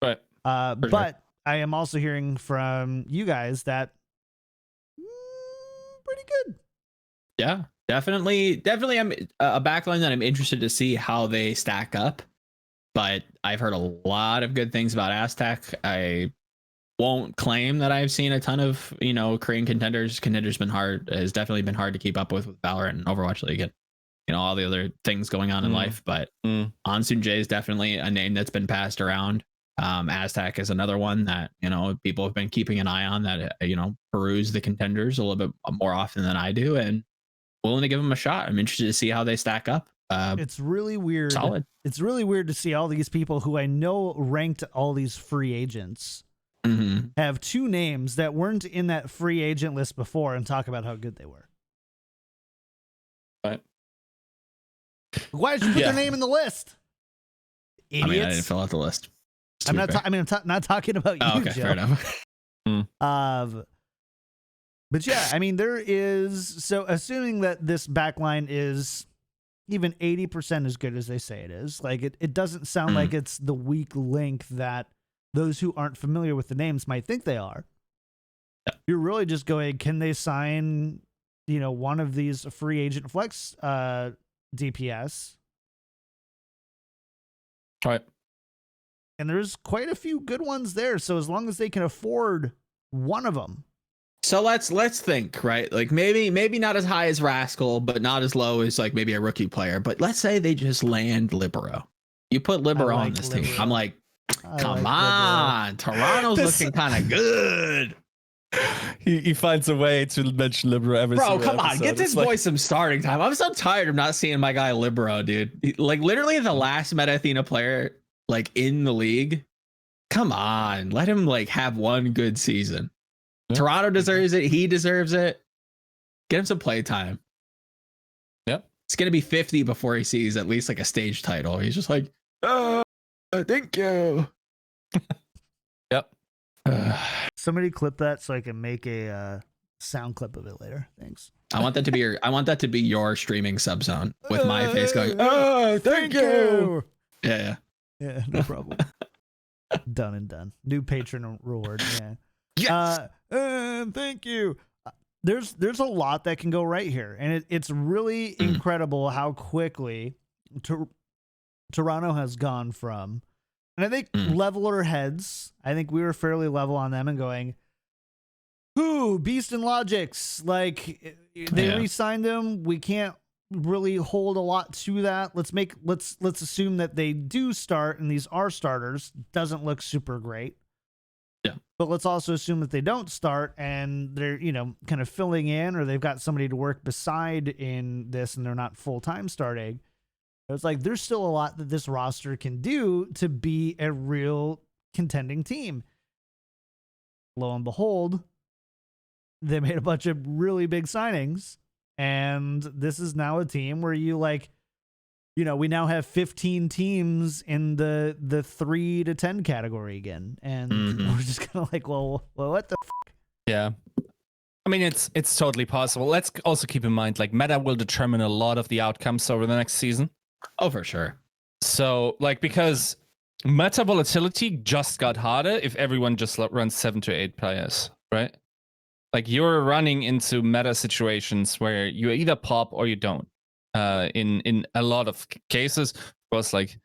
Right. But I am also hearing from you guys that pretty good. Yeah, definitely. I'm a backline that I'm interested to see how they stack up. But I've heard a lot of good things about Aztec. I won't claim that I've seen a ton of, Korean contenders. Contenders has definitely been hard to keep up with Valorant and Overwatch League and, all the other things going on in life. But Ansun J is definitely a name that's been passed around. Aztec is another one that, people have been keeping an eye on, that, peruse the contenders a little bit more often than I do, and willing to give them a shot. I'm interested to see how they stack up. It's really weird. Solid. It's really weird to see all these people who I know ranked all these free agents have 2 names that weren't in that free agent list before and talk about how good they were. Right. Why did you put their name in the list? Idiots. I mean, I didn't fill out the list. I'm not talking about you, okay, Joe. fair enough. But yeah, I mean, there is, so assuming that this backline is even 80% as good as they say it is, like it doesn't sound like it's the weak link that those who aren't familiar with the names might think they are. Yeah. You're really just going, can they sign, one of these free agent flex DPS? Right. And there's quite a few good ones there. So as long as they can afford one of them. So let's think, right? Like maybe not as high as Rascal, but not as low as like maybe a rookie player. But let's say they just land Libero. You put Libero on this team. I'm like, come on, Toronto's looking kind of good. He finds a way to mention Libero every single come episode. on, get this boy some starting time. I'm so tired of not seeing my guy Libero, dude. Like literally the last Meta Athena player like in the league. Come on, let him like have one good season. Yeah. Toronto deserves it. He deserves it. Get him some play time. Yep. It's going to be 50 before he sees at least like a stage title. He's just like, oh, thank you. Yep. Somebody clip that so I can make a sound clip of it later. Thanks. I want that to be your streaming subzone with my face going, oh, thank you. Yeah. Yeah, no problem. Done and done. New patron reward. Yeah. Yes. Thank you. There's a lot that can go right here, and it's really incredible how quickly Toronto has gone from, and I think leveler heads. I think we were fairly level on them and going, "Who Beast and Logics?" Like they re-signed them. We can't really hold a lot to that. Let's assume that they do start, and these are starters. Doesn't look super great. Yeah. But let's also assume that they don't start and they're, kind of filling in, or they've got somebody to work beside in this and they're not full-time starting. It's like there's still a lot that this roster can do to be a real contending team. Lo and behold, they made a bunch of really big signings, and this is now a team where you like, you know, we now have 15 teams in the 3 to 10 category again, and we're just kind of like, well, what the f-? Yeah. I mean, it's totally possible. Let's also keep in mind, like, meta will determine a lot of the outcomes over the next season. Oh, for sure. So, like, because meta volatility just got harder if everyone just runs 7 to 8 players, right? Like, you're running into meta situations where you either pop or you don't. In a lot of cases, of course, like,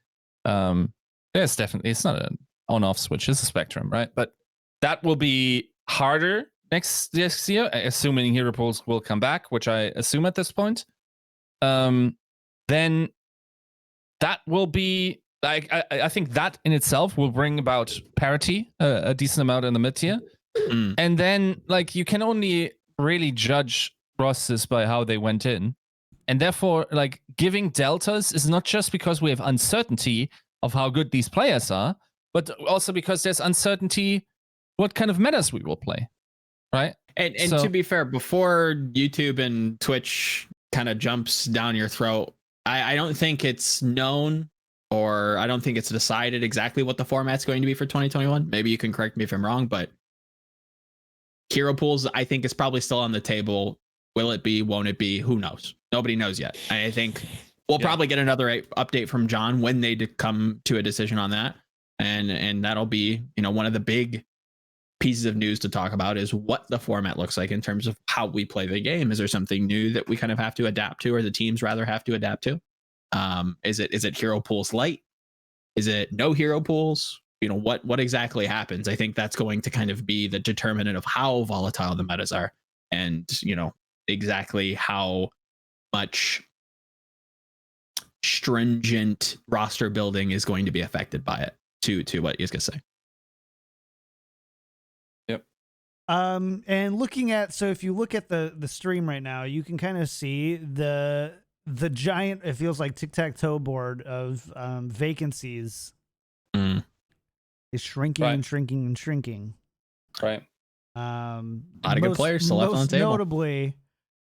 there's definitely, it's not an on-off switch, it's a spectrum, right? But that will be harder next year, assuming hero pools will come back, which I assume at this point. Then that will be like, I think that in itself will bring about parity a decent amount in the mid tier. And then, like, you can only really judge rosters by how they went in. And therefore, like, giving deltas is not just because we have uncertainty of how good these players are, but also because there's uncertainty what kind of metas we will play, right? And so, to be fair, before YouTube and Twitch kind of jumps down your throat, I don't think it's known, or I don't think it's decided exactly what the format's going to be for 2021. Maybe you can correct me if I'm wrong, but hero pools, I think, is probably still on the table. Will it be? Won't it be? Who knows? Nobody knows yet. I think we'll probably get another update from Jon when they come to a decision on that, and that'll be, you know, one of the big pieces of news to talk about is what the format looks like in terms of how we play the game. Is there something new that we kind of have to adapt to, or the teams rather have to adapt to? Is it hero pools light? Is it no hero pools? You know, what exactly happens? I think that's going to kind of be the determinant of how volatile the metas are, and, you know, exactly how much stringent roster building is going to be affected by it, to what Yiska saying. Yep. And looking at, so if you look at the stream right now, you can kind of see the giant, it feels like tic-tac-toe board of vacancies is shrinking and shrinking and shrinking. Right. A lot of good players still left on the table. Notably,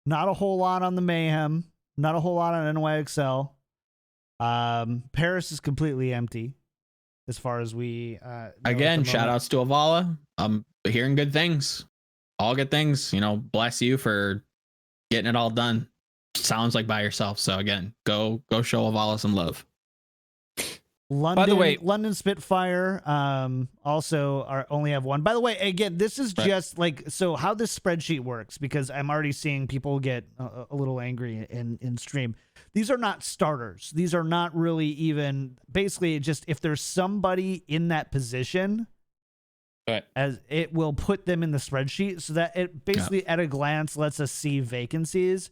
not a whole lot on the Mayhem, not a whole lot on NYXL. Paris is completely empty as far as we again, shout outs to Avala. I'm hearing good things. All good things. You know, bless you for getting it all done. Sounds like by yourself. So again, go show Avala some love. London, by the way, London Spitfire also only have one. By the way, again, this is just like, so how this spreadsheet works, because I'm already seeing people get a little angry in stream. These are not starters. These are not really even, basically just if there's somebody in that position, as it will put them in the spreadsheet, so that it basically at a glance lets us see vacancies,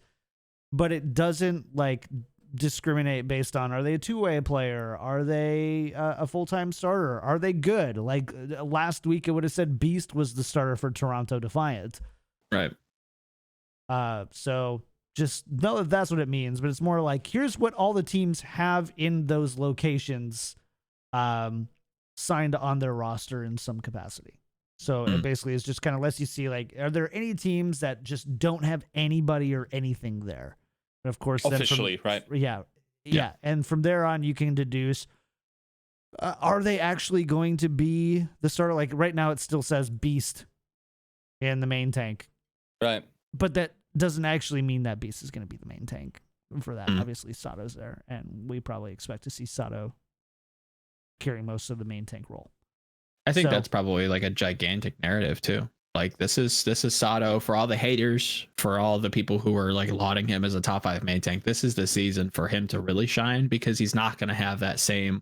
but it doesn't like discriminate based on, are they a two-way player, are they a full-time starter, are they good? Like last week it would have said Beast was the starter for Toronto Defiant, right? So just know that that's what it means, but it's more like, here's what all the teams have in those locations signed on their roster in some capacity. So it basically is just kind of lets you see, like, are there any teams that just don't have anybody or anything there? And of course, officially, right? Yeah. And from there on, you can deduce, are they actually going to be the starter? Like right now, it still says Beast in the main tank. Right. But that doesn't actually mean that Beast is going to be the main tank. And for that, obviously, Sato's there. And we probably expect to see Sato carry most of the main tank role. I think that's probably like a gigantic narrative, too. Like this is Sato, for all the haters, for all the people who are like lauding him as a top 5 main tank. This is the season for him to really shine, because he's not going to have that same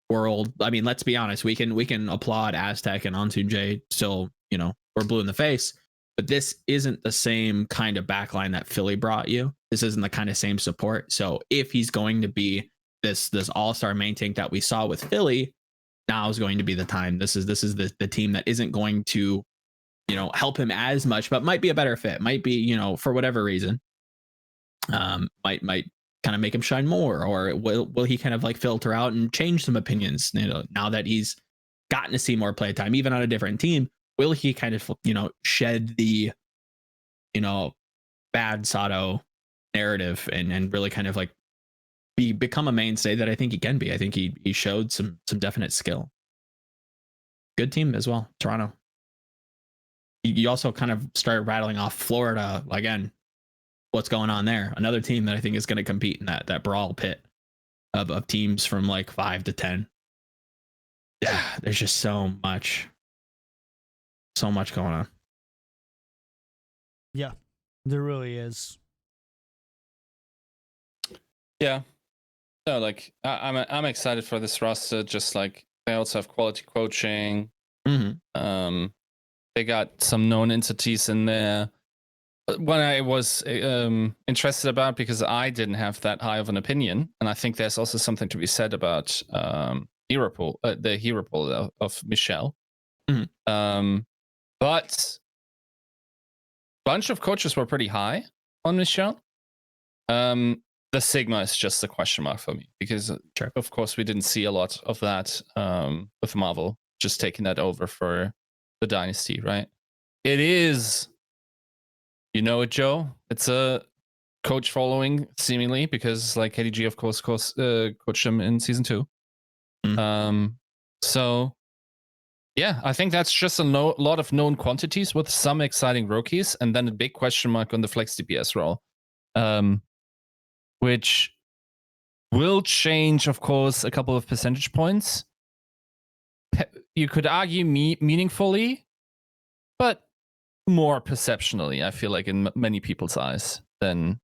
world. I mean, let's be honest. We can applaud Aztec and Antunjay. Still, you know, we're blue in the face, but this isn't the same kind of backline that Philly brought you. This isn't the kind of same support. So if he's going to be this all-star main tank that we saw with Philly, now is going to be the time. This is the team that isn't going to, you know, help him as much, but might be a better fit. Might be, you know, for whatever reason, might kind kind of make him shine more, or will he kind of like filter out and change some opinions? Now that he's gotten to see more play time, even on a different team, will he kind of shed the bad Sato narrative and really kind of like become a mainstay that I think he can be? I think he showed some definite skill. Good team as well, Toronto. You also kind of started rattling off Florida again. What's going on there? Another team that I think is going to compete in that brawl pit of teams from like 5 to 10. Yeah, there's just so much going on. Yeah, there really is. Yeah, no, like I'm excited for this roster. Just like they also have quality coaching. Mm-hmm. They got some known entities in there. What I was interested about, because I didn't have that high of an opinion, and I think there's also something to be said about hero pool, the hero pool of Michelle. Mm-hmm. But bunch of coaches were pretty high on Michelle. The Sigma is just a question mark for me, because of course we didn't see a lot of that with Marvel just taking that over for the Dynasty, right? It is, Joe, it's a coach following seemingly, because like KDG of course coached him in season 2. Mm-hmm. So yeah, I think that's just a lot of known quantities with some exciting rookies, and then a big question mark on the flex DPS role, which will change, of course, a couple of percentage points. You could argue meaningfully, but more perceptionally, I feel like in many people's eyes, than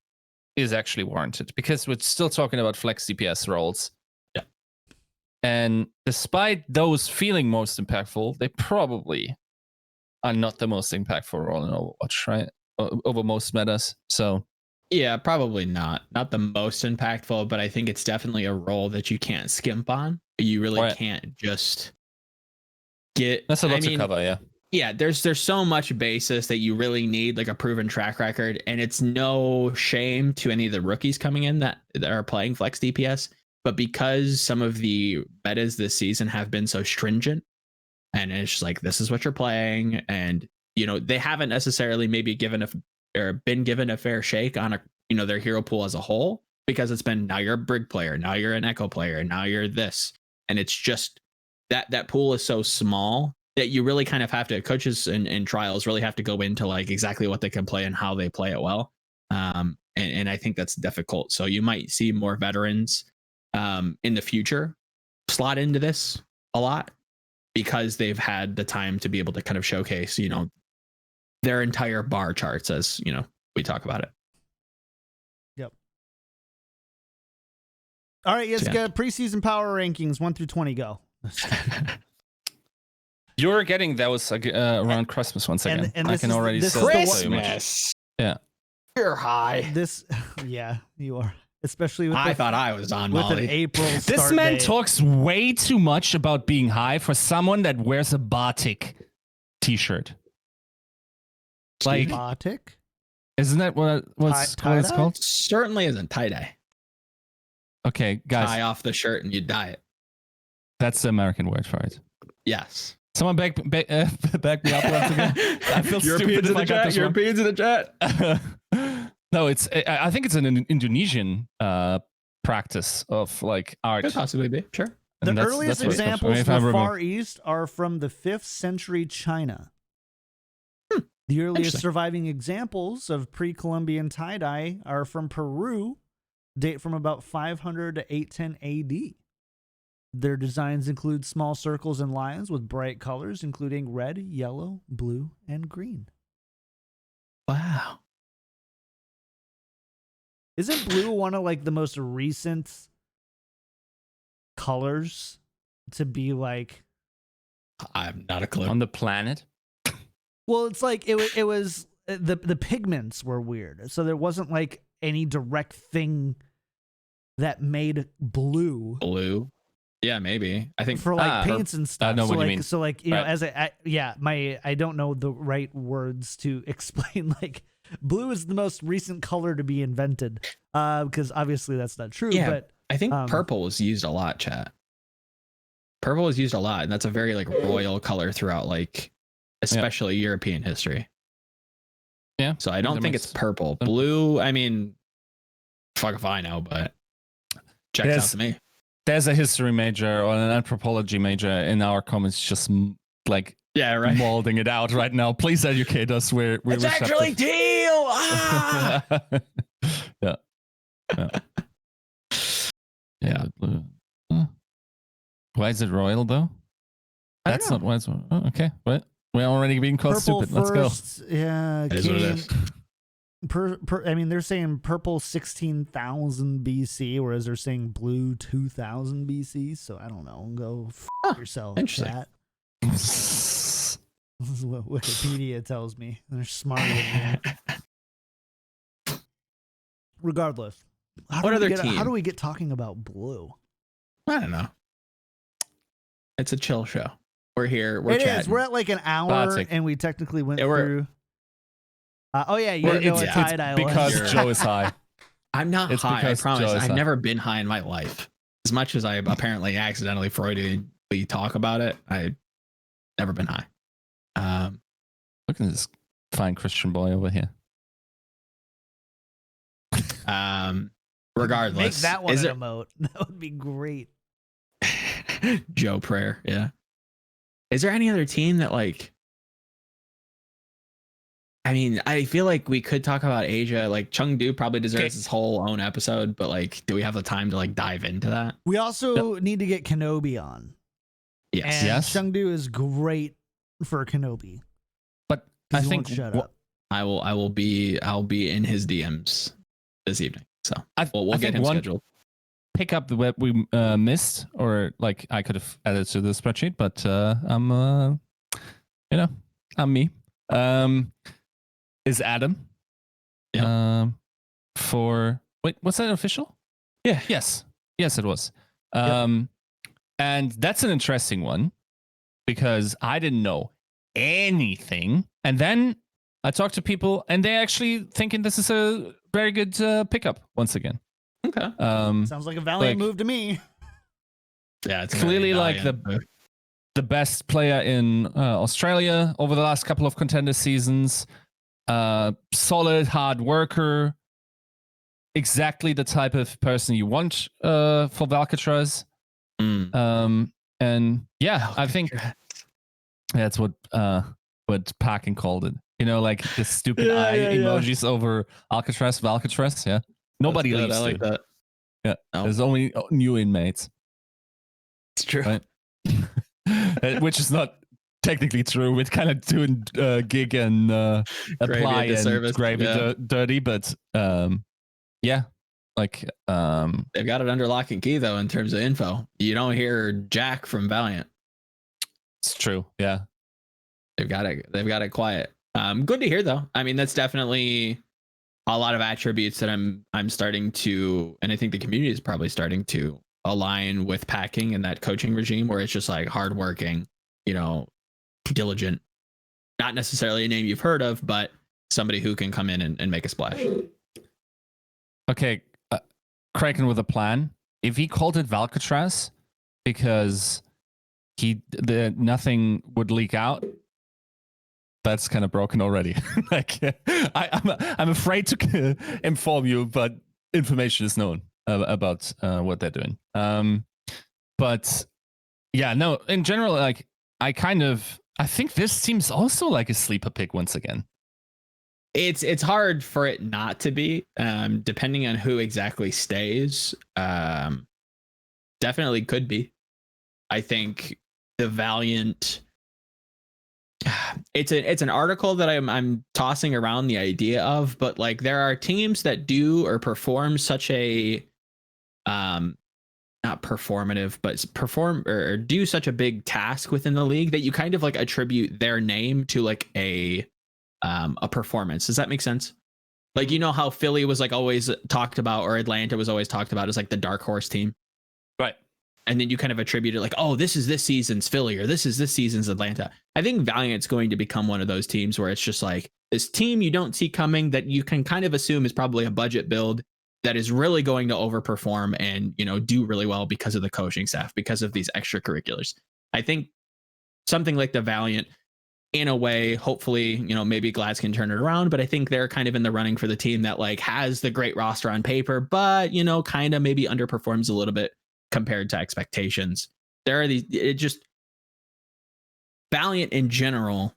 is actually warranted, because we're still talking about flex DPS roles. Yeah. And despite those feeling most impactful, they probably are not the most impactful role in Overwatch, right? Over most metas. So yeah, probably not the most impactful, but I think it's definitely a role that you can't skimp on. You really can't just get. That's a lot to cover, yeah. Yeah, there's so much basis that you really need like a proven track record, and it's no shame to any of the rookies coming in that are playing flex DPS, but because some of the metas this season have been so stringent, and it's just like, this is what you're playing, and they haven't necessarily maybe been given a fair shake on their hero pool as a whole, because it's been, now you're a Brig player, now you're an Echo player, now you're this, and it's just that pool is so small that you really kind of have to, coaches and trials really have to go into like exactly what they can play and how they play it well. And I think that's difficult. So you might see more veterans in the future slot into this a lot, because they've had the time to be able to kind of showcase, their entire bar charts, as we talk about it. Yep. All right, Yiska, preseason power rankings 1 through 20, go. You're getting those around Christmas once again. And I can already say Christmas. Yeah. You're high. Yeah, you are. Especially with I thought I was on with Molly. an April start This man date. talks way too much about being high for someone that wears a batik t-shirt. Like batik? Isn't that what it's called? Certainly isn't tie-dye. Okay, guys. Tie off the shirt and you dye it. That's the American word for it. Yes. Someone back me up once again. I feel Europeans stupid if I got this wrong. Europeans in the chat. No, I think it's an Indonesian practice of like art. Could possibly be, sure. The earliest examples from the Far East are from the 5th century China. The earliest surviving examples of pre-Columbian tie-dye are from Peru, date from about 500 to 810 AD. Their designs include small circles and lines with bright colors, including red, yellow, blue, and green. Wow. Isn't blue one of like the most recent colors to be like? I'm not a clue. On the planet? Well, it's like it was the pigments were weird. So there wasn't like any direct thing that made blue. Blue? Yeah, maybe. I think for like paints and stuff. I know so what like, you mean. So like, you know, as I don't know the right words to explain like blue is the most recent color to be invented. Because obviously that's not true. Yeah, but I think purple was used a lot, chat. Purple was used a lot, and that's a very like royal color throughout, like especially European history. Yeah. So I don't think it's purple. Blue, I mean, fuck if I know, but checks out to me. There's a history major or an anthropology major in our comments, just like molding it out right now. Please educate us. We're it's receptive. Actually teal. Ah! Yeah. Blue. Why is it royal though? That's not why it's okay. What? We're already being called purple stupid. Let's go. Yeah. It is what it is. I mean, they're saying purple 16,000 BC, whereas they're saying blue 2,000 BC. So I don't know. Go f yourself. Interesting. Chat. This is what Wikipedia tells me. They're smarter than me. Regardless, how do we get talking about blue? I don't know. It's a chill show. We're here. We're chatting. We're at like an hour, and we technically went through. Oh yeah, you know what tie-dye was. Because Joe is high. I'm not high. I promise. I've never been high in my life. As much as I apparently accidentally Freudianly talk about it, I've never been high. Look at this fine Christian boy over here. Regardless, make that one an emote. That would be great. Joe Prayer, yeah. Is there any other team that like? I mean, I feel like we could talk about Asia. Like Chengdu probably deserves its whole own episode, but like, do we have the time to like dive into that? We also need to get Kenobi on. Yes. And yes. Chengdu is great for Kenobi. But I think shut up. I'll be in his DMs this evening. So we'll get him scheduled. Pick up the web we missed, or like I could have added to the spreadsheet, but I'm me. Is Adam? Yeah. Wait, was that official? Yeah. Yes, it was. And that's an interesting one because I didn't know anything, and then I talked to people, and they actually thinking this is a very good pickup once again. Okay. Sounds like a Valiant move to me. Yeah, it's clearly like the best player in Australia over the last couple of contender seasons. Solid, hard worker. Exactly the type of person you want for Valcatraz. And yeah, I think that's what Packing called it. You know, like the stupid eye emojis over Valcatraz. Yeah. Nobody leaves. I like that. Yeah. No. There's only new inmates. It's true. Right? Which is not technically true. We're kind of doing gig and apply and gravy dirty, but yeah. Like they've got it under lock and key though in terms of info. You don't hear Jack from Valiant. It's true. Yeah. They've got it quiet. Good to hear though. I mean, that's definitely a lot of attributes that I'm starting to, and I think the community is probably starting to align with Packing and that coaching regime where it's just like hardworking, diligent, not necessarily a name you've heard of, but somebody who can come in and make a splash. Okay. Kraken with a plan. If he called it Valcatraz because nothing would leak out, that's kind of broken already. Like I'm afraid to inform you, but information is known about what they're doing. But yeah, no. In general, like I think this seems also like a sleeper pick once again. It's hard for it not to be, depending on who exactly stays. Definitely could be. I think the Valiant. It's an article that I'm tossing around the idea of, but like there are teams that do or perform such a, not performative, but perform or do such a big task within the league that you kind of like attribute their name to like a performance. Does that make sense? Like, how Philly was like always talked about, or Atlanta was always talked about as like the dark horse team. Right. And then you kind of attribute it like, oh, this is this season's Philly, or this is this season's Atlanta. I think Valiant's going to become one of those teams where it's just like this team you don't see coming that you can kind of assume is probably a budget build that is really going to overperform and, you know, do really well because of the coaching staff, because of these extracurriculars. I think something like the Valiant, in a way, hopefully, you know, maybe Glads can turn it around, but I think they're kind of in the running for the team that like has the great roster on paper, but, you know, kind of maybe underperforms a little bit compared to expectations. There are these, it just, Valiant in general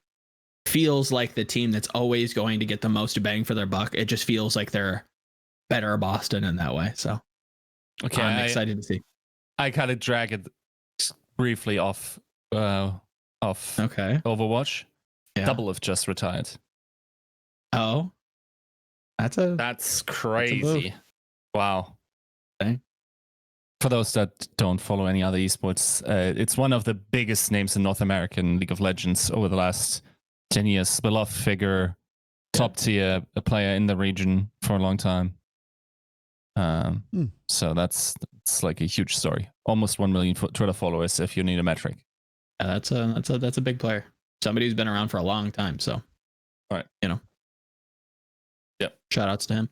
feels like the team that's always going to get the most bang for their buck. It just feels like they're better Boston in that way. So okay, I'm excited to see. I kind of drag it briefly off Overwatch. Yeah. Double have just retired. Oh, that's crazy. Wow. Okay. For those that don't follow any other esports, it's one of the biggest names in North American League of Legends over the last 10 years. Beloved figure, top tier, a player in the region for a long time. So that's like a huge story. Almost 1 million Twitter followers, if you need a metric. Yeah, that's a big player. Somebody who's been around for a long time. So, all right, you know. Yep. Shout outs to him.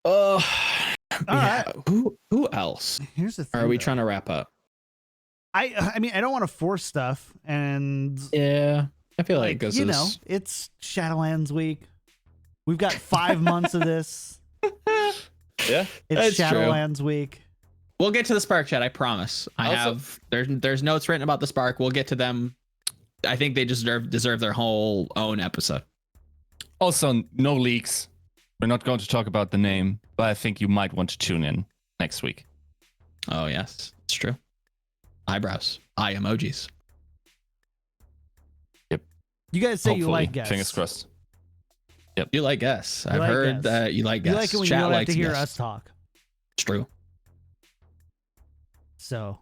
Oh, all right. Who else? Here's the thing. Or are we trying to wrap up? I mean, I don't want to force stuff, and yeah, I feel like you know, it's Shadowlands week. We've got 5 months of this. Yeah, it's Shadowlands week. We'll get to the Spark chat. I promise. There's notes written about the Spark. We'll get to them. I think they deserve their whole own episode. Also, no leaks. We're not going to talk about the name, but I think you might want to tune in next week. Oh yes, it's true. Eyebrows, eye emojis. Yep. You guys say Hopefully. You like guests. Fingers crossed. Yep. You like guests. I've heard that you like guests. You like it when Chat you don't have to likes hear guests. us talk. It's true. So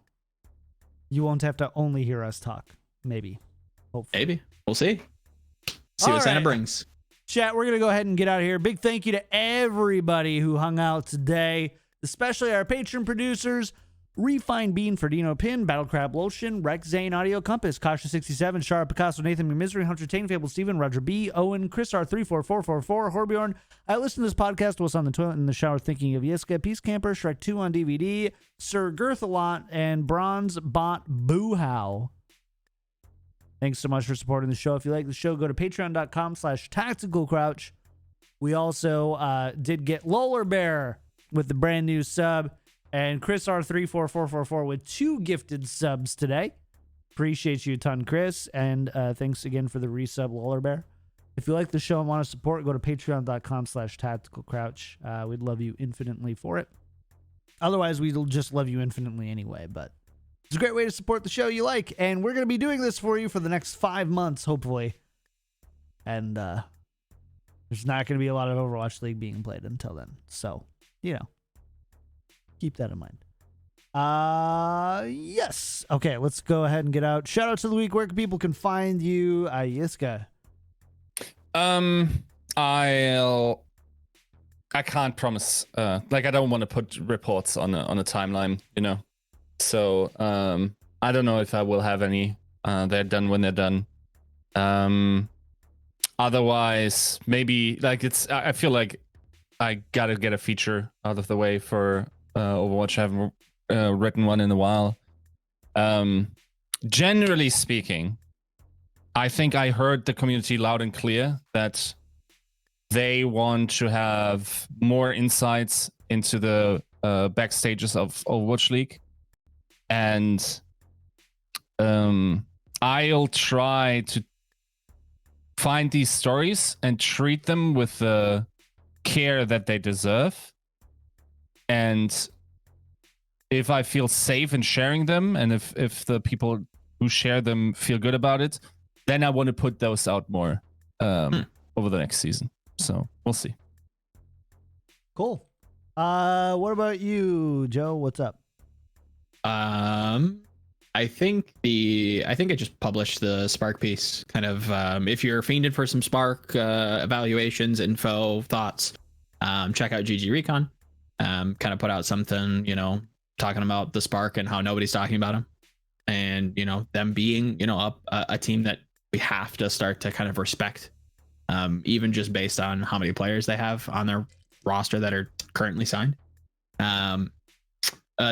you won't have to only hear us talk. Maybe. Hopefully. Maybe. We'll see. See what Santa brings. Chat, we're going to go ahead and get out of here. Big thank you to everybody who hung out today, especially our patron producers, Refined Bean, Ferdino Pin, Battle Crab Lotion, Rex Zane, Audio Compass, Kasha67, Shara Picasso, Nathan Misery, Hunter Tane, Fable Steven, Roger B, Owen, Chris R34444, Horbjorn. I listened to this podcast whilst on the toilet in the shower thinking of Yiska, Peace Camper, Shrek 2 on DVD, Sir Girthalot, and Bronze Bot Boohow. Thanks so much for supporting the show. If you like the show, go to patreon.com/tacticalcrouch. We also did get Lolar Bear with the brand new sub, and Chris R34444 with 2 gifted subs today. Appreciate you a ton, Chris. And thanks again for the resub, Lolar Bear. If you like the show and want to support, go to patreon.com/tacticalcrouch. We'd love you infinitely for it. Otherwise, we'll just love you infinitely anyway, but it's a great way to support the show you like, and we're going to be doing this for you for the next 5 months, hopefully. And there's not going to be a lot of Overwatch League being played until then. So, you know, keep that in mind. Yes. Okay, let's go ahead and get out. Shout out to the week. Where people can find you, Yiska? I can't promise. Like, I don't want to put reports on a timeline, you know. So I don't know if I will have any. They're done when they're done. Otherwise, maybe like I feel like I gotta get a feature out of the way for Overwatch. I haven't written one in a while. Generally speaking, I think I heard the community loud and clear that they want to have more insights into the backstages of Overwatch League. And I'll try to find these stories and treat them with the care that they deserve. And if I feel safe in sharing them, and if the people who share them feel good about it, then I want to put those out more over the next season. So we'll see. Cool. What about you, Joe? What's up? I think I just published the Spark piece. Kind of, if you're fiending for some Spark evaluations, info, thoughts, check out GG Recon. Kind of put out something, you know, talking about the Spark and how nobody's talking about him. and them being a team that we have to start to kind of respect, even just based on how many players they have on their roster that are currently signed.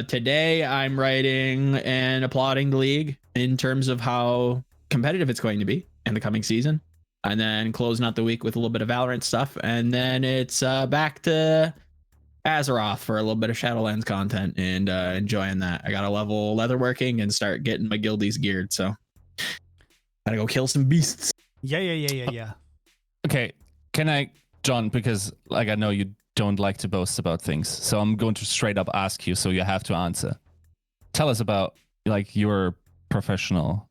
Today I'm writing and applauding the league in terms of how competitive it's going to be in the coming season, and then closing out the week with a little bit of Valorant stuff, and then it's back to Azeroth for a little bit of Shadowlands content, and enjoying that. I gotta level leatherworking and start getting my guildies geared, so gotta go kill some beasts. Yeah. Okay, can I, John, because like I know you don't like to boast about things, so I'm going to straight up ask you, so you have to answer. Tell us about like your professional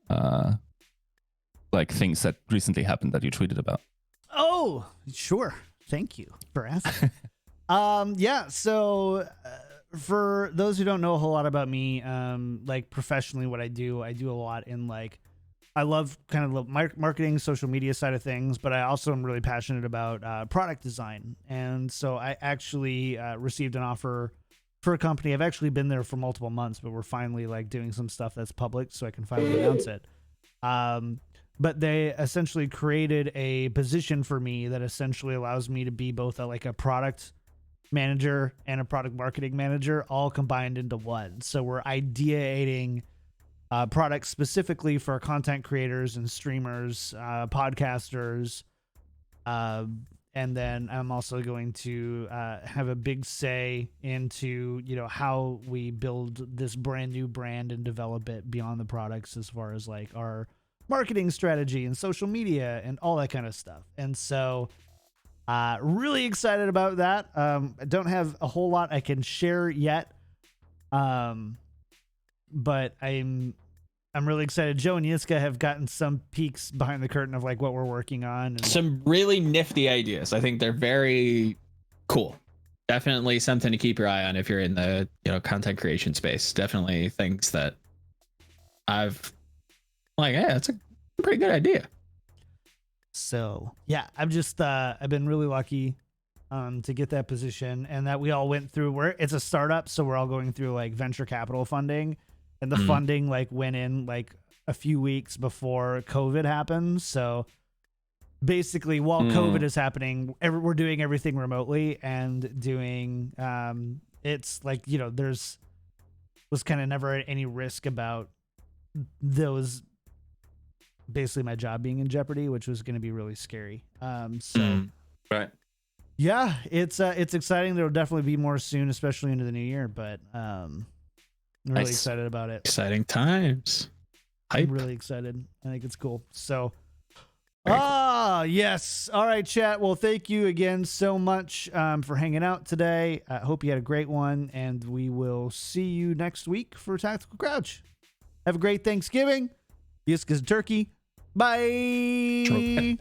like things that recently happened that you tweeted about. Oh, sure. Thank you for asking. So for those who don't know a whole lot about me, like professionally, what I do a lot in like, I love kind of the marketing, social media side of things, but I also am really passionate about product design. And so I actually received an offer for a company. I've actually been there for multiple months, but we're finally like doing some stuff that's public, so I can finally announce it. But they essentially created a position for me that essentially allows me to be both a product manager and a product marketing manager all combined into one. So we're ideating products specifically for content creators and streamers, podcasters. And then I'm also going to have a big say into, how we build this brand new brand and develop it beyond the products, as far as like our marketing strategy and social media and all that kind of stuff. And so really excited about that. I don't have a whole lot I can share yet. But I'm really excited. Joe and Yiska have gotten some peeks behind the curtain of like what we're working on. And some really nifty ideas. I think they're very cool. Definitely something to keep your eye on if you're in the content creation space. Definitely things that I've like, yeah, that's a pretty good idea. So yeah, I've been really lucky to get that position, and that we all went through it's a startup, so we're all going through like venture capital funding, and the funding like went in like a few weeks before COVID happened. So basically while COVID is happening, we're doing everything remotely and doing it's like, was kind of never any risk about those, basically my job being in jeopardy, which was going to be really scary. Right. Yeah, it's exciting. There'll definitely be more soon, especially into the new year, but I'm really excited about it. Exciting times. Hype. I'm really excited. I think it's cool. So yes. All right, chat. Well, thank you again so much for hanging out today. I hope you had a great one, and we will see you next week for Tactical Crouch. Have a great Thanksgiving. Yiska's turkey. Bye.